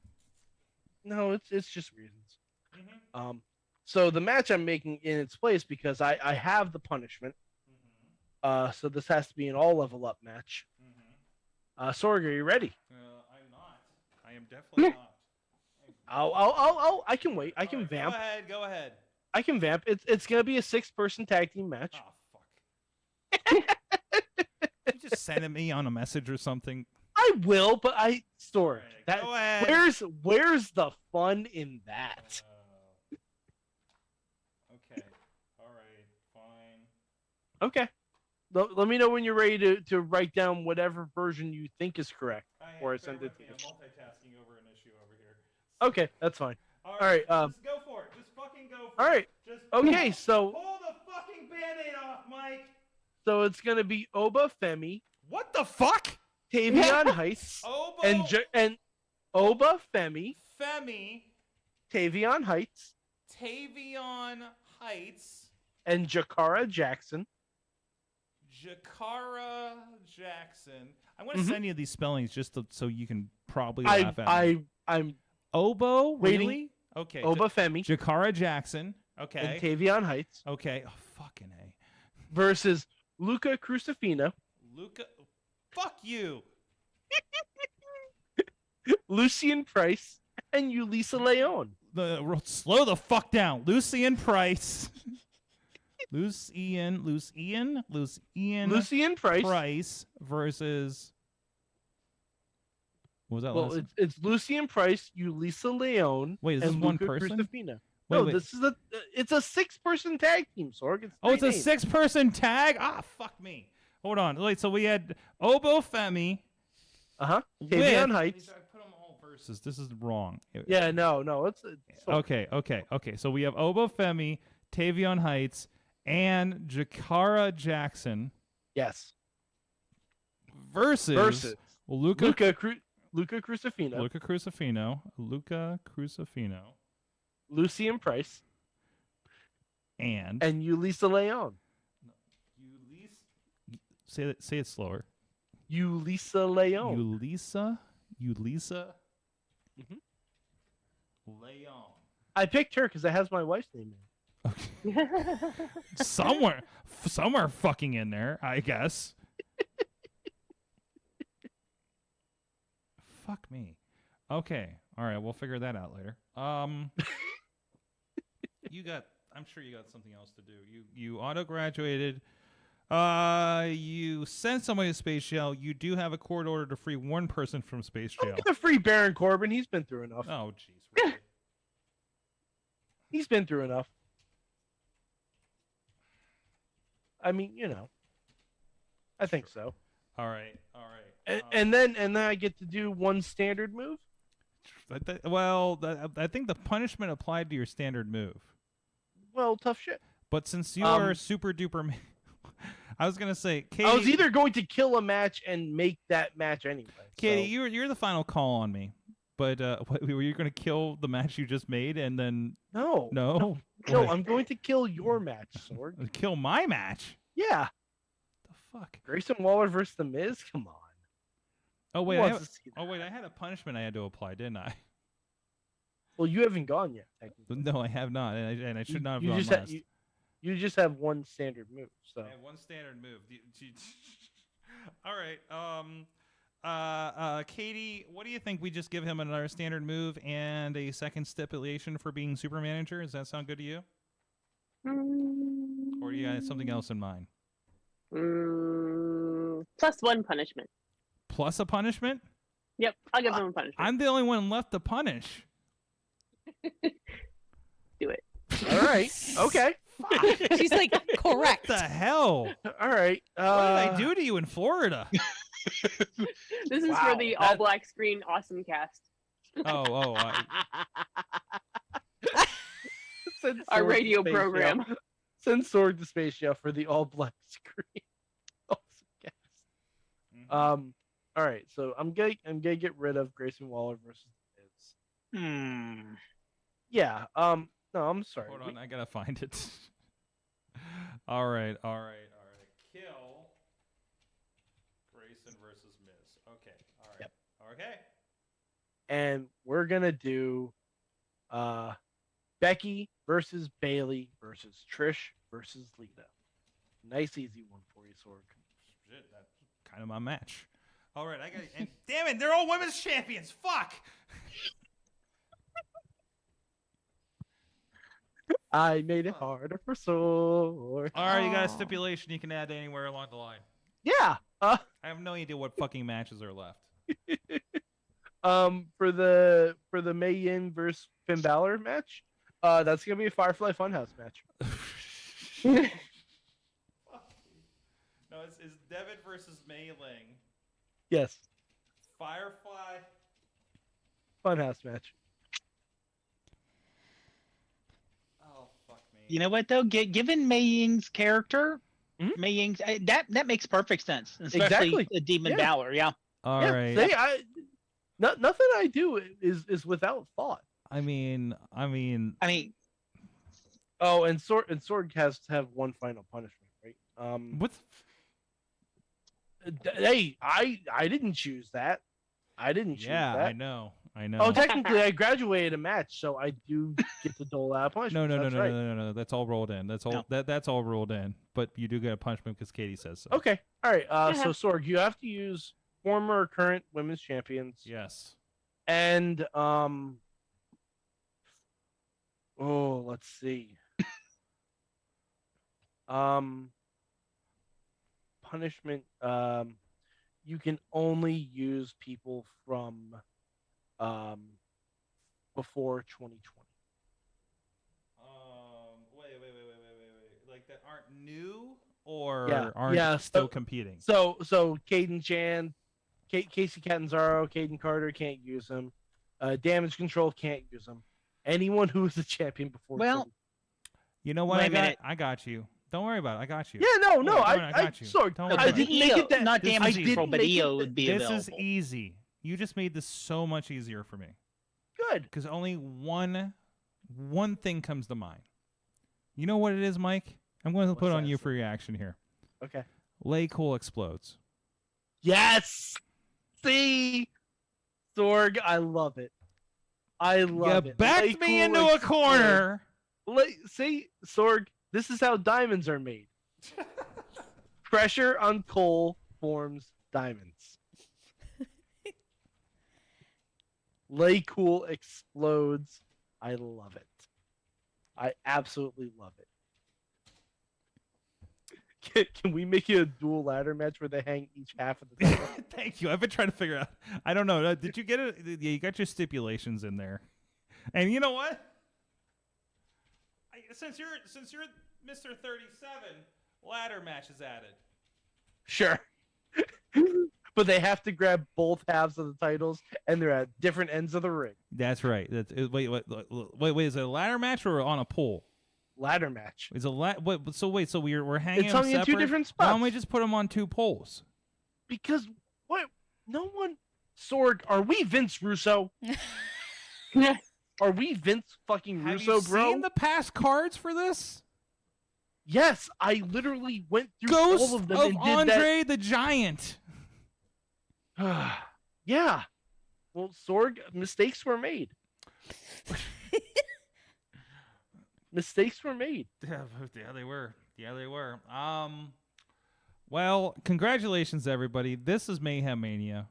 it's just reasons. So the match I'm making in its place because I have the punishment. So this has to be an all level up match. Sorg, are you ready? I'm not. I am definitely not. I can wait. I can vamp. Go ahead. I can vamp. It's gonna be a 6-person tag team match. Oh fuck! You just send me on a message or something. I will, but Sorg. Right, go ahead. Where's the fun in that? Okay. All right. Fine. Okay. Let me know when you're ready to write down whatever version you think is correct, or I send it to you. I'm multitasking over an issue over here. Okay, that's fine. All right. Just go for it. Just fucking go for it. All right. Okay, so pull the fucking Band-Aid off, Mike. So it's gonna be Oba Femi. What the fuck? Tavion Heights. and Oba Femi. Tavion Heights. Tavion Heights. And Jakara Jackson. Jakara Jackson. I'm going to send you these spellings just so you can probably laugh at me. I'm Obo? waiting. Really? Okay. Oba Femi. Jakara Jackson. Okay. And Tavion Heights. Okay. Oh, fucking A. Versus Luca Crucifino. Fuck you. Lucian Price and Ulisa Leon. Slow the fuck down. Lucian Price. Lucian Price versus. What was that? Well, it's Lucian Price, Ulisa Leon. Wait, is this and one Luca person? Crucifino. Wait. This is it's a 6-person tag team, Sorg. It's a 6-person tag. Ah, fuck me. Hold on. Wait, so we had Obo Femi. Tavion Heights. I put them all versus. This is wrong. Yeah, no, it's okay. So we have Obo Femi, Tavion Heights, and Jakara Jackson. Yes. Versus Luca Crucifino. Luca Crucifino. Lucian Price. And Ulisa Leon. Say it slower. Ulisa Leon. Ulisa. Leon. I picked her because it has my wife's name in it. Somewhere fucking in there, I guess. Fuck me. Okay. All right. We'll figure that out later. I'm sure you got something else to do. You auto-graduated. You sent somebody to space jail. You do have a court order to free one person from space jail. I'm gonna free Baron Corbin. He's been through enough. Oh, jeez. Really? He's been through enough. I mean, I think so. All right. And then I get to do one standard move. I think the punishment applied to your standard move. Well, tough shit. But since you are super duper, I was gonna say, Katie, I was either going to kill a match and make that match anyway. Katie, you're the final call on me. But were you going to kill the match you just made and then? No. I'm going to kill your match, Sorg. Kill my match? Yeah. The fuck? Grayson Waller versus The Miz? Come on. Oh wait, I had a punishment I had to apply, didn't I? Well, you haven't gone yet. Technically. No, I have not, and I should not have gone last. You just have one standard move. So. I have one standard move. All right. Katie, what do you think? We just give him another standard move and a second stipulation for being super manager. Does that sound good to you? Or do you have something else in mind? Plus one punishment. Plus a punishment? Yep, I'll give him a punishment. I'm the only one left to punish. Do it. All right. Okay. She's like, correct. What the hell? All right. What did I do to you in Florida? This is for the all black screen awesome cast. Our radio program. Send Sword to Space Jail for the all black screen. Awesome cast. All right, so I'm gonna get rid of Grayson Waller versus Miz. Yeah. No, I'm sorry. Hold on, I gotta find it. All right. Kill Grayson versus Miz. Okay. All right. Yep. Okay. And we're gonna do Becky versus Bailey versus Trish versus Lita. Nice easy one for you, Sorg. Shit, that's kind of my match. All right, I got it. And damn it, they're all women's champions. Fuck. I made it harder for Sorg. All right, you got a stipulation you can add anywhere along the line. Yeah. I have no idea what fucking matches are left. For the Mayhem versus Finn Balor match, that's gonna be a Firefly Funhouse match. No, it's Devitt versus Mei Ling. Yes. Firefly Funhouse match. Oh fuck me. You know what though? Given Mei Ying's character, Mei Ying's that makes perfect sense, especially Exactly. the Demon Balor. Yeah. All right. See, nothing I do is without thought. I mean. Oh, and Sorg has to have one final punishment, right? What? Hey, I didn't choose that. I didn't choose that. Yeah, I know. Oh, technically, I graduated a match, so I do get the dole out punishment. No. That's all rolled in. That's all. No. That's all rolled in. But you do get a punishment because Katie says so. Okay. All right. So Sorg, you have to use former or current women's champions. Yes. And let's see. Punishment. You can only use people from before 2020. Wait. Like that aren't new or aren't still competing. So Caden Chan, Casey Catanzaro, Caden Carter can't use them. Damage Control can't use them. Anyone who was a champion before. Well, 20. You know what? Wait a minute. I got you. Don't worry about it. I got you. Yeah, no, I got you. Sorry, Don't worry I about didn't it. make it that. Not Damage I Control, didn't but make EO it would be This available. is easy. You just made this so much easier for me. Good. Because only one thing comes to mind. You know what it is, Mike? I'm going to put on you for your action here. Okay. Lay Cool explodes. Yes. See, Sorg, I love it. I love You it. backed me into a corner. See, Sorg, this is how diamonds are made. Pressure on coal forms diamonds. Lay cool explodes. I love it. I absolutely love it. Can we make it a dual ladder match where they hang each half of the title? Thank you. I've been trying to figure out. I don't know. Did you get it? Yeah, you got your stipulations in there. And you know what? Since you're Mr. 37, ladder match is added. Sure. But they have to grab both halves of the titles, and they're at different ends of the ring. That's right. Wait. Is it a ladder match or on a pole? Ladder match. Is a So we're hanging. It's them hung in two separate? different Why spots. don't we just put them on two poles? Because what? No one. Sorg, are we Vince Russo? Are we Vince fucking Russo, Have you bro? seen the past cards for this? Yes, I literally went through Ghost all of them of and did Andre the Giant. Yeah. Well, Sorg, mistakes were made. Mistakes were made. Yeah, they were. Yeah, they were. Well, congratulations, everybody. This is Mayhem Mania.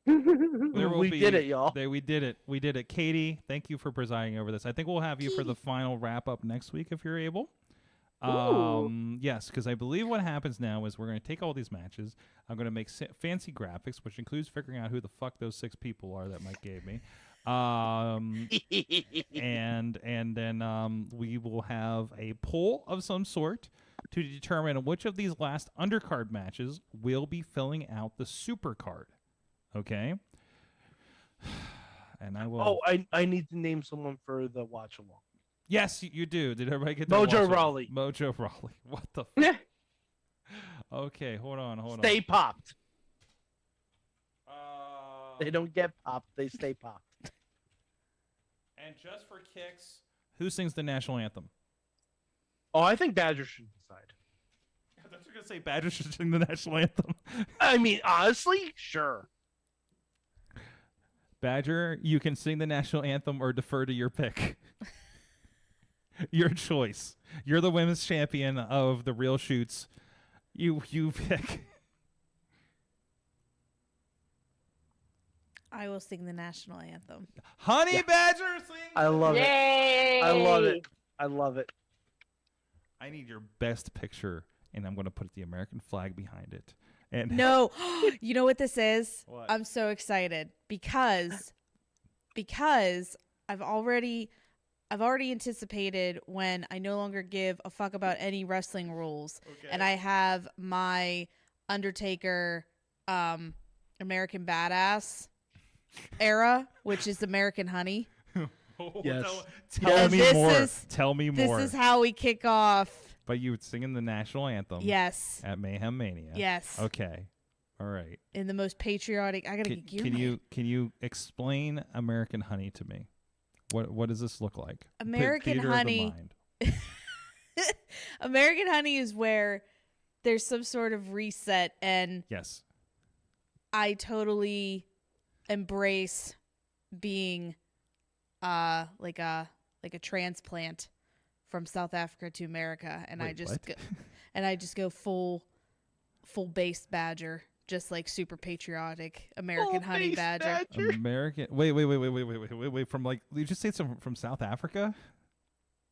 We did it, y'all. We did it. We did it. Katie, thank you for presiding over this. I think we'll have you for the final wrap-up next week if you're able. Yes, because I believe what happens now is we're going to take all these matches. I'm going to make fancy graphics, which includes figuring out who the fuck those 6 people are that Mike gave me. And then we will have a poll of some sort to determine which of these last undercard matches will be filling out the super card. Okay. And I will. Oh, I need to name someone for the watch along. Yes, you do. Did everybody get that? Mojo Rawley. Mojo Rawley. What the? Okay, hold on. Stay popped. They don't get popped. They stay popped. And just for kicks, who sings the national anthem? Oh, I think Badger should decide. I thought you were going to say Badger should sing the national anthem. I mean, honestly, sure. Badger, you can sing the national anthem or defer to your pick. Your choice. You're the women's champion of the real shoots. You pick. I will sing the national anthem. Honey Badger, sing. I love it. I love it. I love it. I need your best picture, and I'm going to put the American flag behind it. And No, you know what this is? What? I'm so excited because I've already anticipated when I no longer give a fuck about any wrestling rules, and I have my Undertaker, American Badass era, which is American Honey. Yes. Tell me more. Tell me more. This is how we kick off. But you would sing the national anthem. Yes. At Mayhem Mania. Yes. Okay. All right. In the most patriotic. I gotta get gear. Can you explain American Honey to me? What does this look like? American Theater of the Honey. mind. American Honey is where there's some sort of reset, and Yes. I totally embrace being like a transplant from South Africa to America, and Wait, I just go full base Badger, just like super patriotic American Honey Badger. American. Wait. From like, you just say some from South Africa?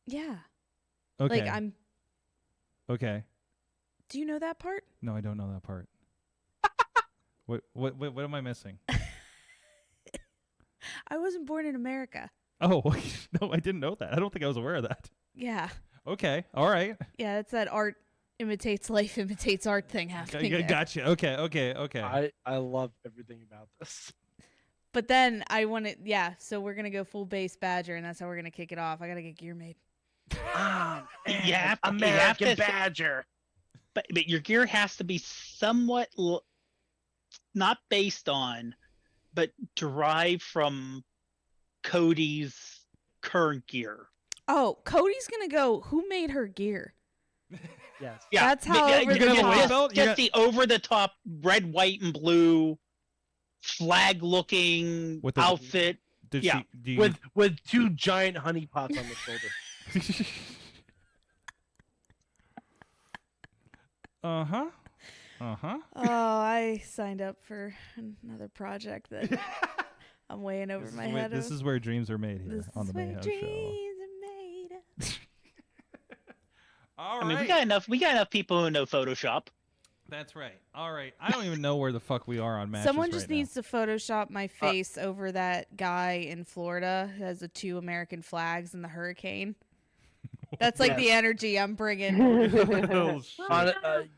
Yeah. Okay. Like I'm. Okay. Do you know that part? No, I don't know that part. What am I missing? I wasn't born in America. Oh, no, I didn't know that. I don't think I was aware of that. Yeah. Okay. All right. Yeah, it's that art imitates life, imitates art thing happening there. Gotcha. Okay. I love everything about this. But then I want to, so we're going to go full base Badger, and that's how we're going to kick it off. I got to get gear made. American Badger. But your gear has to be somewhat not based on, but derived from Cody's current gear. Oh, Cody's going to go, who made her gear? Yes. Yeah. That's how over the top. Just the over-the-top red, white, and blue flag-looking outfit. Did Yeah. she? Do you, with 2 giant honey pots on the shoulder. Uh-huh. Oh, I signed up for another project that I'm weighing over my head. This is where dreams are made here on the Mayhem Show. Dreams are made. All I mean, right. we got enough people who know Photoshop. That's right. All right. I don't even know where the fuck we are on matches Someone just right needs to Photoshop my face over that guy in Florida who has the 2 American flags and the hurricane. That's like the energy I'm bringing. now. Oh, shit.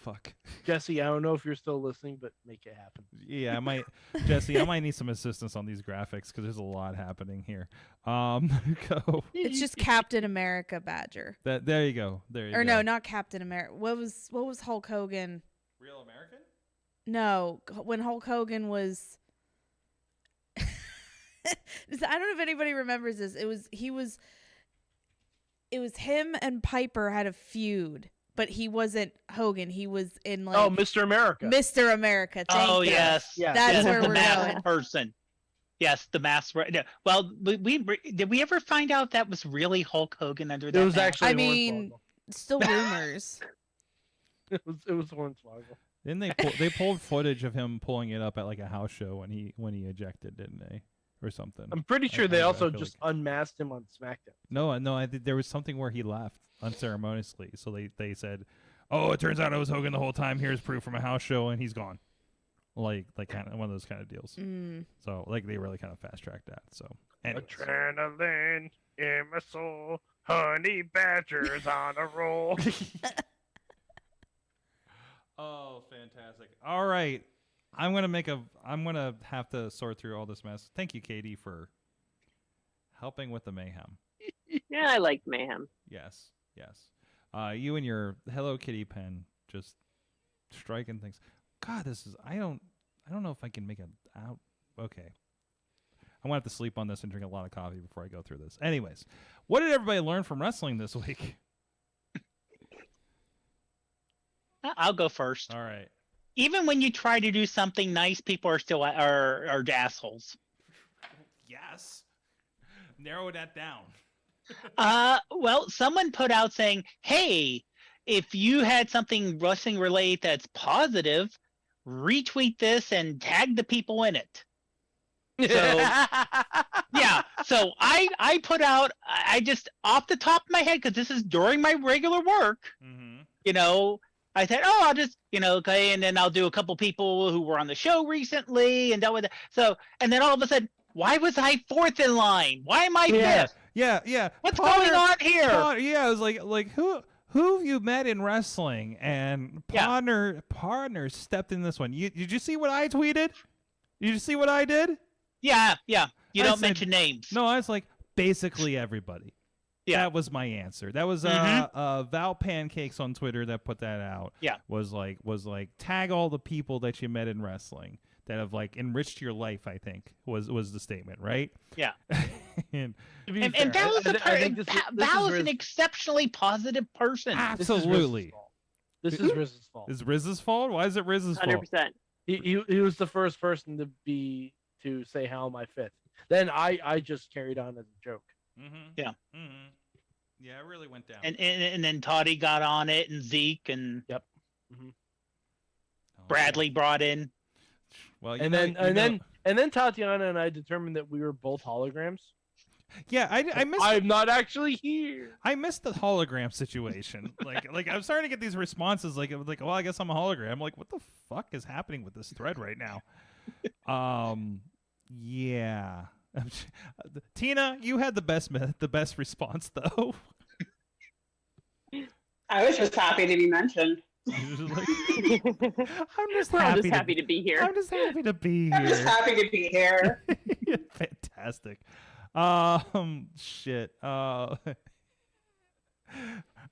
Fuck. Jesse, I don't know if you're still listening, but make it happen. Yeah, I might, Jesse. I might need some assistance on these graphics because there's a lot happening here. Go. It's just Captain America Badger. There you go. There you go. Or no, not Captain America. What was Hulk Hogan? Real American? No, when Hulk Hogan was. I don't know if anybody remembers this. It was him and Piper had a feud. But he wasn't Hogan. He was in like Mr. America. Mr. America. Thank you. Yes, That's where the we're masked going. person. Yes, the mask. No, well, we did we ever find out that was really Hulk Hogan under that? It was mask? actually. I mean, still rumors. it was Hornswoggle. Then they pulled footage of him pulling it up at like a house show when he ejected, didn't they, or something? I'm pretty sure they also just unmasked him on SmackDown. No. There was something where he left unceremoniously. So they said, "Oh, it turns out it was Hogan the whole time. Here's proof from a house show, and he's gone." Like kind of one of those kind of deals. So like they really kind of fast tracked that. So anyways. Adrenaline in my soul, honey badgers on a roll. Oh, fantastic! All right, I'm gonna have to sort through all this mess. Thank you, Katie, for helping with the mayhem. Yeah, I liked Mayhem. Yes. You and your Hello Kitty pen just striking things. God, I don't know if I can make it out. Okay. I'm gonna have to sleep on this and drink a lot of coffee before I go through this. Anyways, what did everybody learn from wrestling this week? I'll go first. All right. Even when you try to do something nice, people are still are assholes. Yes. Narrow that down. Well, someone put out saying, "Hey, if you had something wrestling related that's positive, retweet this and tag the people in it." So yeah, so I put out, I just off the top of my head, because this is during my regular work, you know, I said, oh, I'll just, you know, okay, and then I'll do a couple people who were on the show recently and dealt with it. So, and then all of a sudden, why was I 4th in line? Why am I 5th? Yeah. What's going on here? I was like who have you met in wrestling? And partner stepped in this one. Did you see what I tweeted? Did you see what I did? Yeah. You don't mention names. No, I was like, basically everybody. Yeah. That was my answer. That was Val Pancakes on Twitter that put that out. Yeah. Was like tag all the people that you met in wrestling that have like enriched your life, I think was the statement, right? Yeah. and Val was an exceptionally positive person. Absolutely. This is Riz's fault. Is Riz's fault? Why is it Riz's fault? 100%. He was the first person to say how am I 5th. Then I just carried on as a joke. Yeah. Yeah, it really went down. And then Toddy got on it, and Zeke, and Bradley brought in. Well, and then Tatiana and I determined that we were both holograms. Yeah, I missed. I'm not actually here. I missed the hologram situation. like I'm starting to get these responses like, well, I guess I'm a hologram. I'm like, what the fuck is happening with this thread right now? Yeah. Tina, you had the best response though. I was just happy to be mentioned. I'm just We're all happy, just happy to be here. I'm just happy to be here. I'm just happy to be here. Fantastic. Shit. And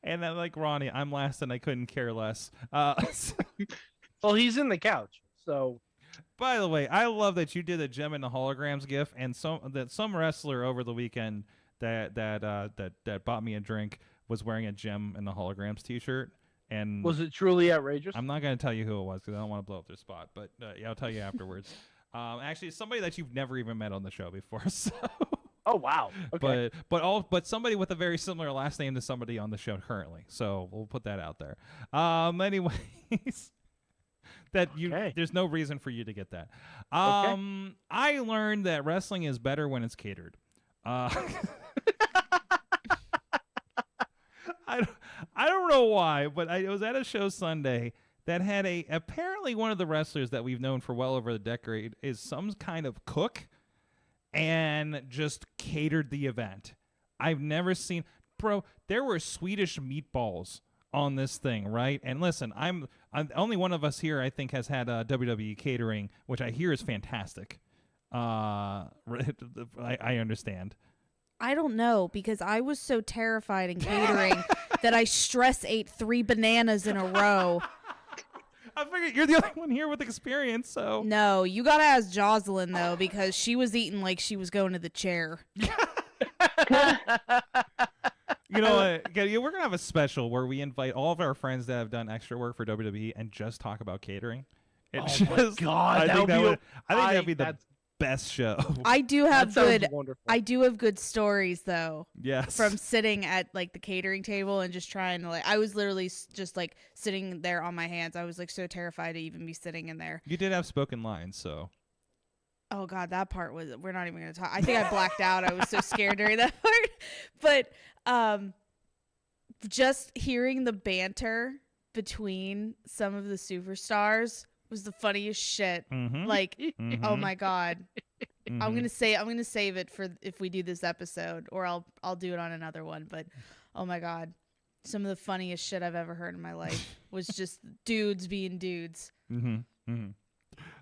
then like Ronnie, I'm last and I couldn't care less. Well, he's in the couch, so. By the way, I love that you did a gem in the holograms gif, and some wrestler over the weekend that bought me a drink was wearing a gem in the holograms T-shirt. And was it truly outrageous? I'm not going to tell you who it was because I don't want to blow up their spot, but yeah, I'll tell you afterwards. Actually, somebody that you've never even met on the show before. So. Oh wow. Okay. But somebody with a very similar last name to somebody on the show currently. So we'll put that out there. Anyways, there's no reason for you to get that. I learned that wrestling is better when it's catered. I don't know why, but I was at a show Sunday that had apparently one of the wrestlers that we've known for well over a decade is some kind of cook and just catered the event. I've never seen, bro, there were Swedish meatballs on this thing, right? And listen, I'm only one of us here I think has had WWE catering, which I hear is fantastic. I understand. I don't know, because I was so terrified in catering that I stress ate 3 bananas in a row. I figured you're the only one here with experience, so. No, you gotta ask Jocelyn, though, because she was eating like she was going to the chair. You know what? We're going to have a special where we invite all of our friends that have done extra work for WWE and just talk about catering. My God. I think that'd be the best show. I do have good. Wonderful. I do have good stories though. Yes. From sitting at like the catering table and just trying to I was literally just like sitting there on my hands. I was like so terrified to even be sitting in there. You did have spoken lines, so. Oh God, that part was. We're not even gonna talk. I think I blacked out. I was so scared during that part. But just hearing the banter between some of the superstars was the funniest shit. Mm-hmm. Like, Mm-hmm. oh my God. Mm-hmm. I'm gonna save it for if we do this episode, or I'll do it on another one. But oh my God, some of the funniest shit I've ever heard in my life was just dudes being dudes. Mm-hmm. Mm-hmm.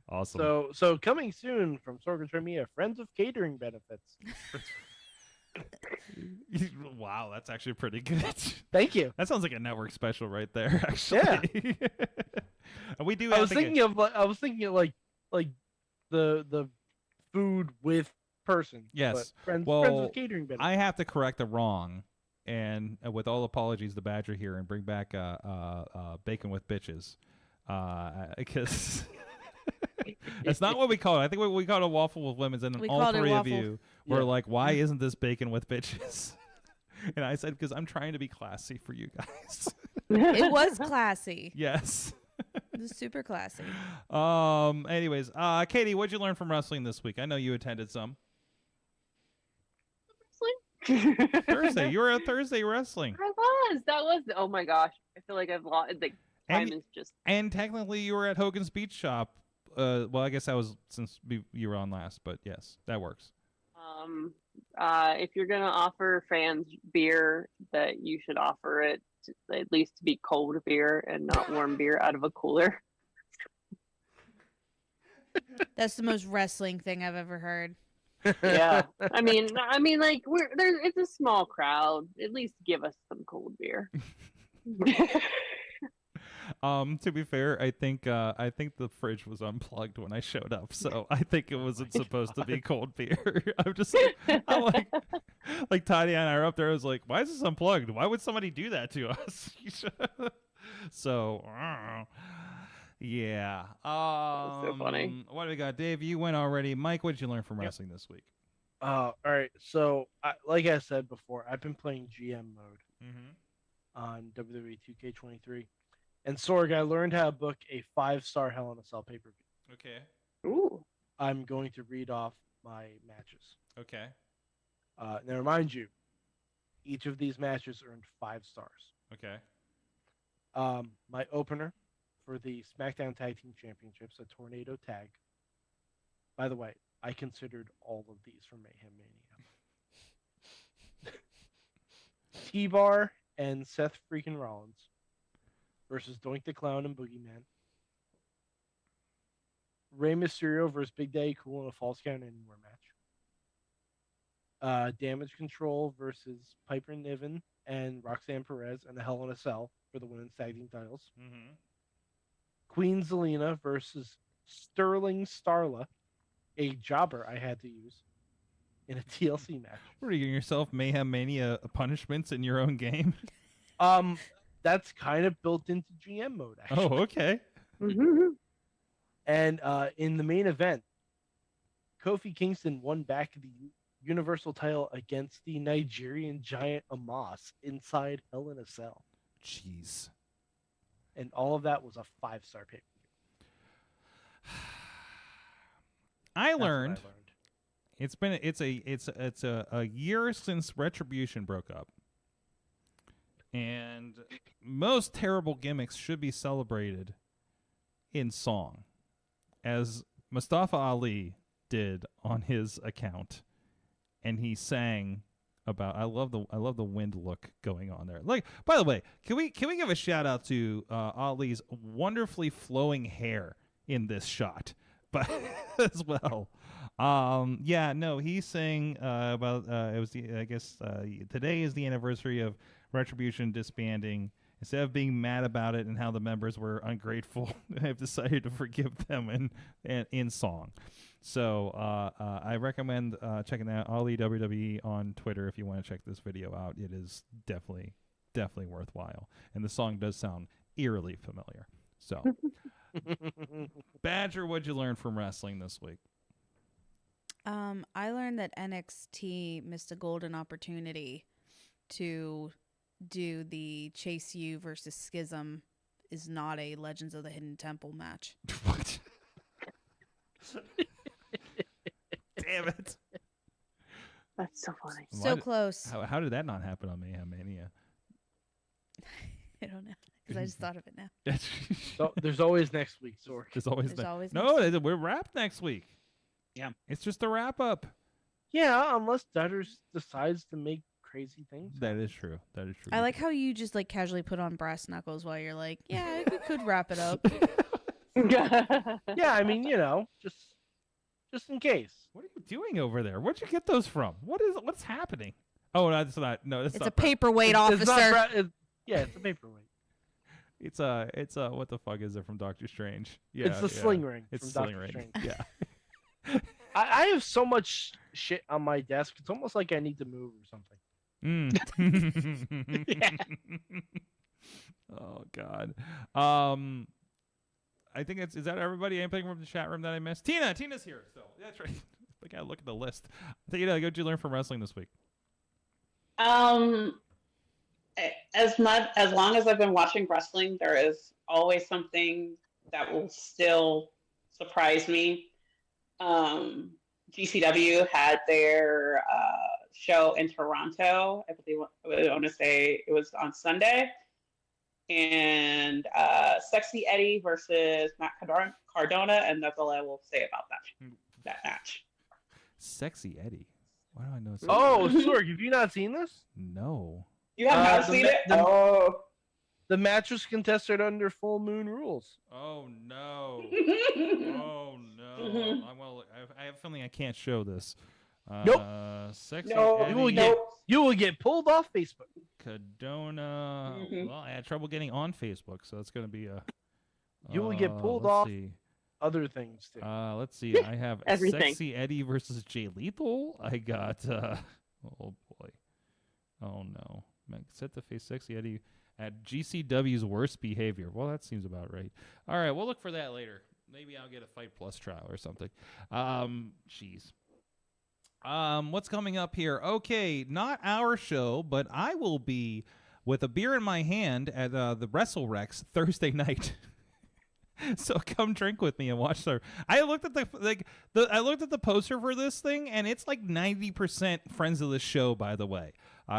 Awesome. So coming soon from Sorghum Tremia, Friends of Catering benefits. Wow, that's actually pretty good. Thank you. That sounds like a network special right there. Actually, yeah. We do. I was thinking of like the food with person. Yes. Friends with catering benefits. I have to correct the wrong, and with all apologies, the Badger here, and bring back bacon with bitches, because. That's not what we call it. I think we call it a waffle with lemons, and then all three of you were like, "Why isn't this bacon with bitches?" And I said, "Because I'm trying to be classy for you guys." It was classy. Yes. It was super classy. Anyways, Katie, what'd you learn from wrestling this week? I know you attended some. Thursday. You were at Thursday wrestling. I was. That was. Oh my gosh. I feel like I've lost. Like time is just. And technically, you were at Hogan's Beach Shop. Well, I guess that was since you were on last, but yes, that works. If you're gonna offer fans beer, that you should offer it at least to be cold beer and not warm beer out of a cooler. That's the most wrestling thing I've ever heard. Yeah, I mean, like it's a small crowd. At least give us some cold beer. To be fair, I think the fridge was unplugged when I showed up, so I think it wasn't supposed to be cold beer. I'm like Tanya and I are up there. I was like, why is this unplugged? Why would somebody do that to us? So, yeah. So funny. What do we got, Dave? You went already. Mike, what did you learn from wrestling this week? All right. So, like I said before, I've been playing GM mode on WWE 2K23. And Sorg, I learned how to book a 5-star Hell in a Cell pay-per-view. Okay. Ooh. I'm going to read off my matches. Okay. Now, remind you, each of these matches earned 5 stars. Okay. My opener for the SmackDown Tag Team Championships, a Tornado Tag. By the way, I considered all of these for Mayhem Mania. T-Bar and Seth freaking Rollins versus Doink the Clown and Boogeyman. Rey Mysterio versus Big Daddy Cool in a Falls Count Anywhere match. Damage Control versus Piper Niven and Roxanne Perez and a Hell in a Cell for the women's tag team titles. Queen Zelina versus Sterling Starla, a jobber I had to use in a TLC match. What are you giving yourself Mayhem Mania punishments in your own game? That's kind of built into GM mode, actually. Oh, okay. And in the main event, Kofi Kingston won back the Universal title against the Nigerian giant Amos inside Hell in a Cell. Jeez. And all of that was a 5-star pay. I learned. It's a year since Retribution broke up. And most terrible gimmicks should be celebrated in song, as Mustafa Ali did on his account, and he sang about I love the wind look going on there. Like, by the way, can we give a shout out to Ali's wonderfully flowing hair in this shot, but as well. He sang about it was today is the anniversary of Retribution disbanding. Instead of being mad about it and how the members were ungrateful, I've decided to forgive them in song. So I recommend checking out Ali WWE on Twitter if you want to check this video out. It is definitely worthwhile, and the song does sound eerily familiar. So, Badger, what'd you learn from wrestling this week? I learned that NXT missed a golden opportunity to do the Chase U versus Schism is not a Legends of the Hidden Temple match. What? Damn it. That's so funny. So close. How did that not happen on Mayhem Mania? I don't know, because I just thought of it now. So there's always next week, Sorg. There's always always we're wrapped next week. Yeah. It's just a wrap up. Yeah, unless Dutters decides to make crazy things. That is true. I like how you just like casually put on brass knuckles while you're like, yeah, we could wrap it up. Yeah, I mean, just in case. What are you doing over there? Where'd you get those from? What's happening? Oh, no, it's not. No, it's a not paperweight officer. It's a paperweight. It's what the fuck is it from Doctor Strange? Yeah, it's the sling ring. It's from sling Doctor ring. Strange. Yeah. I have so much shit on my desk. It's almost like I need to move or something. Oh God. I think is that everybody? Anything from the chat room that I missed? Tina's here. So that's right. I gotta look at the list. Tina, what did you learn from wrestling this week? As long as I've been watching wrestling, there is always something that will still surprise me. GCW had their show in Toronto. I want to say it was on Sunday. And Sexy Eddie versus Matt Cardona, and that's all I will say about that match. Sexy Eddie. Why do I know? Oh, Sorg, have you not seen this? No. You have not seen it? The match was contested under Full Moon rules. Oh no! Oh no! I have a feeling I can't show this. Nope. Sexy Eddie. You will get pulled off Facebook. Cardona. Well, I had trouble getting on Facebook, so it's going to be a. You will get pulled off. Other things too. Let's see. I have Sexy Eddie versus Jay Lethal. I got. Oh boy. Oh no. Set to face Sexy Eddie at GCW's worst behavior. Well, that seems about right. All right, we'll look for that later. Maybe I'll get a Fight Plus trial or something. Jeez. What's coming up here? Okay, not our show, but I will be with a beer in my hand at the Wrestle Rex Thursday night. So come drink with me and watch the. I looked at the poster for this thing, and it's like 90% friends of the show. By the way,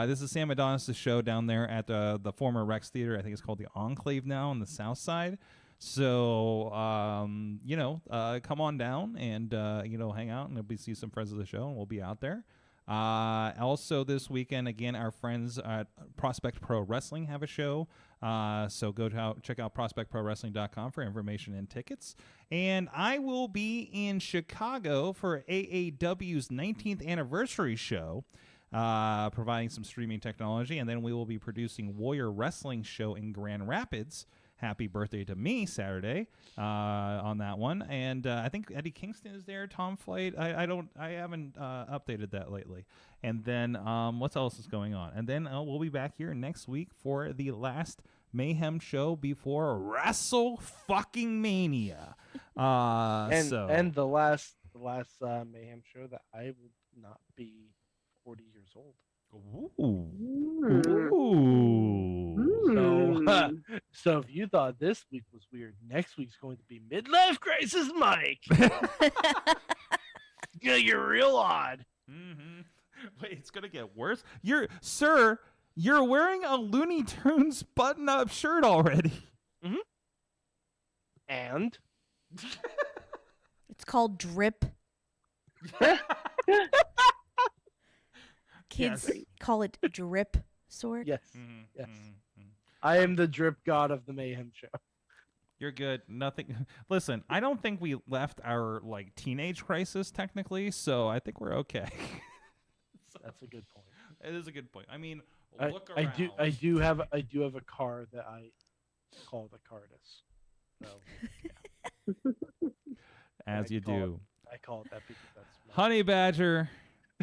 this is Sam Adonis' show down there at the former Rex Theater. I think it's called the Enclave now on the South Side. So come on down and hang out, and we'll see some friends of the show, and we'll be out there. Also this weekend, again, our friends at Prospect Pro Wrestling have a show. So check out prospectprowrestling.com for information and tickets. And I will be in Chicago for AAW's 19th anniversary show, providing some streaming technology. And then we will be producing Warrior Wrestling show in Grand Rapids. Happy birthday to me Saturday on that one. And I think Eddie Kingston is there, Tom Flight. I haven't updated that lately. And then what else is going on? And then we'll be back here next week for the last Mayhem show before WrestleMania. And the last last Mayhem show that I will not be 40 years old. So if you thought this week was weird, next week's going to be midlife crisis, Mike. It's gonna get real odd. Wait, it's gonna get worse. You're wearing a Looney Tunes button-up shirt already. And It's called drip. Kids call it drip, Sorg. yes, yes. I am the drip god of the Mayhem show. You're good. Nothing. Listen, I don't think we left our teenage crisis technically, so I think we're okay. That's a good point. It is a good point. I mean, look I around. I do have a car that I call the Cardis. So, As you do. I call it that because that's Honey Badger,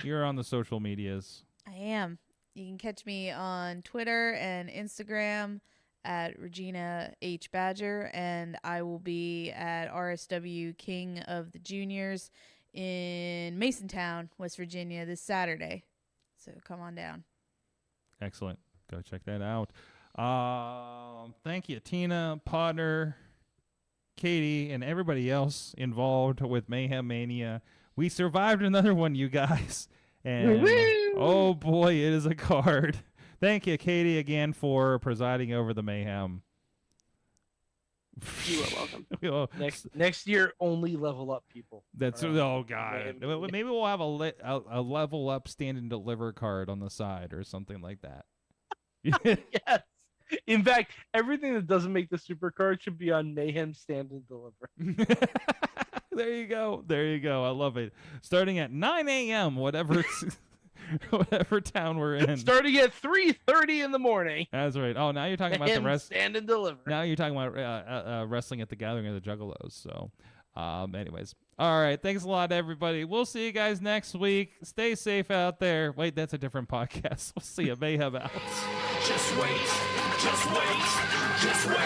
you're on the social medias. I am. You can catch me on Twitter and Instagram at Regina H. Badger, and I will be at RSW King of the Juniors in Masontown, West Virginia this Saturday. So come on down. Excellent. Go check that out. Thank you, Tina, Potter, Katie, and everybody else involved with Mayhem Mania. We survived another one, you guys. And oh boy, it is a card. Thank you, Katie, again for presiding over the Mayhem. You are welcome. Next year, only level up people. That's oh god. Maybe we'll have a level up stand and deliver card on the side or something like that. Yes. In fact, everything that doesn't make the super card should be on Mayhem Stand and Deliver. There you go. There you go. I love it. Starting at 9 a.m., whatever town we're in. Starting at 3:30 in the morning. That's right. Oh, now you're talking about the rest. Stand and Deliver. Now you're talking about wrestling at the Gathering of the Juggalos. So, anyways. All right. Thanks a lot, everybody. We'll see you guys next week. Stay safe out there. Wait, that's a different podcast. We'll see you. Mayhem out. Just wait, just wait, just wait,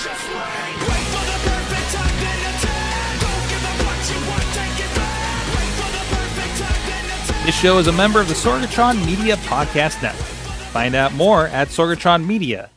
just wait. Wait for the perfect time, then attack. Don't give up what you want, take it back. Wait for the perfect time, then attack. This show is a member of the Sorgatron Media Podcast Network. Find out more at sorgatronmedia.com.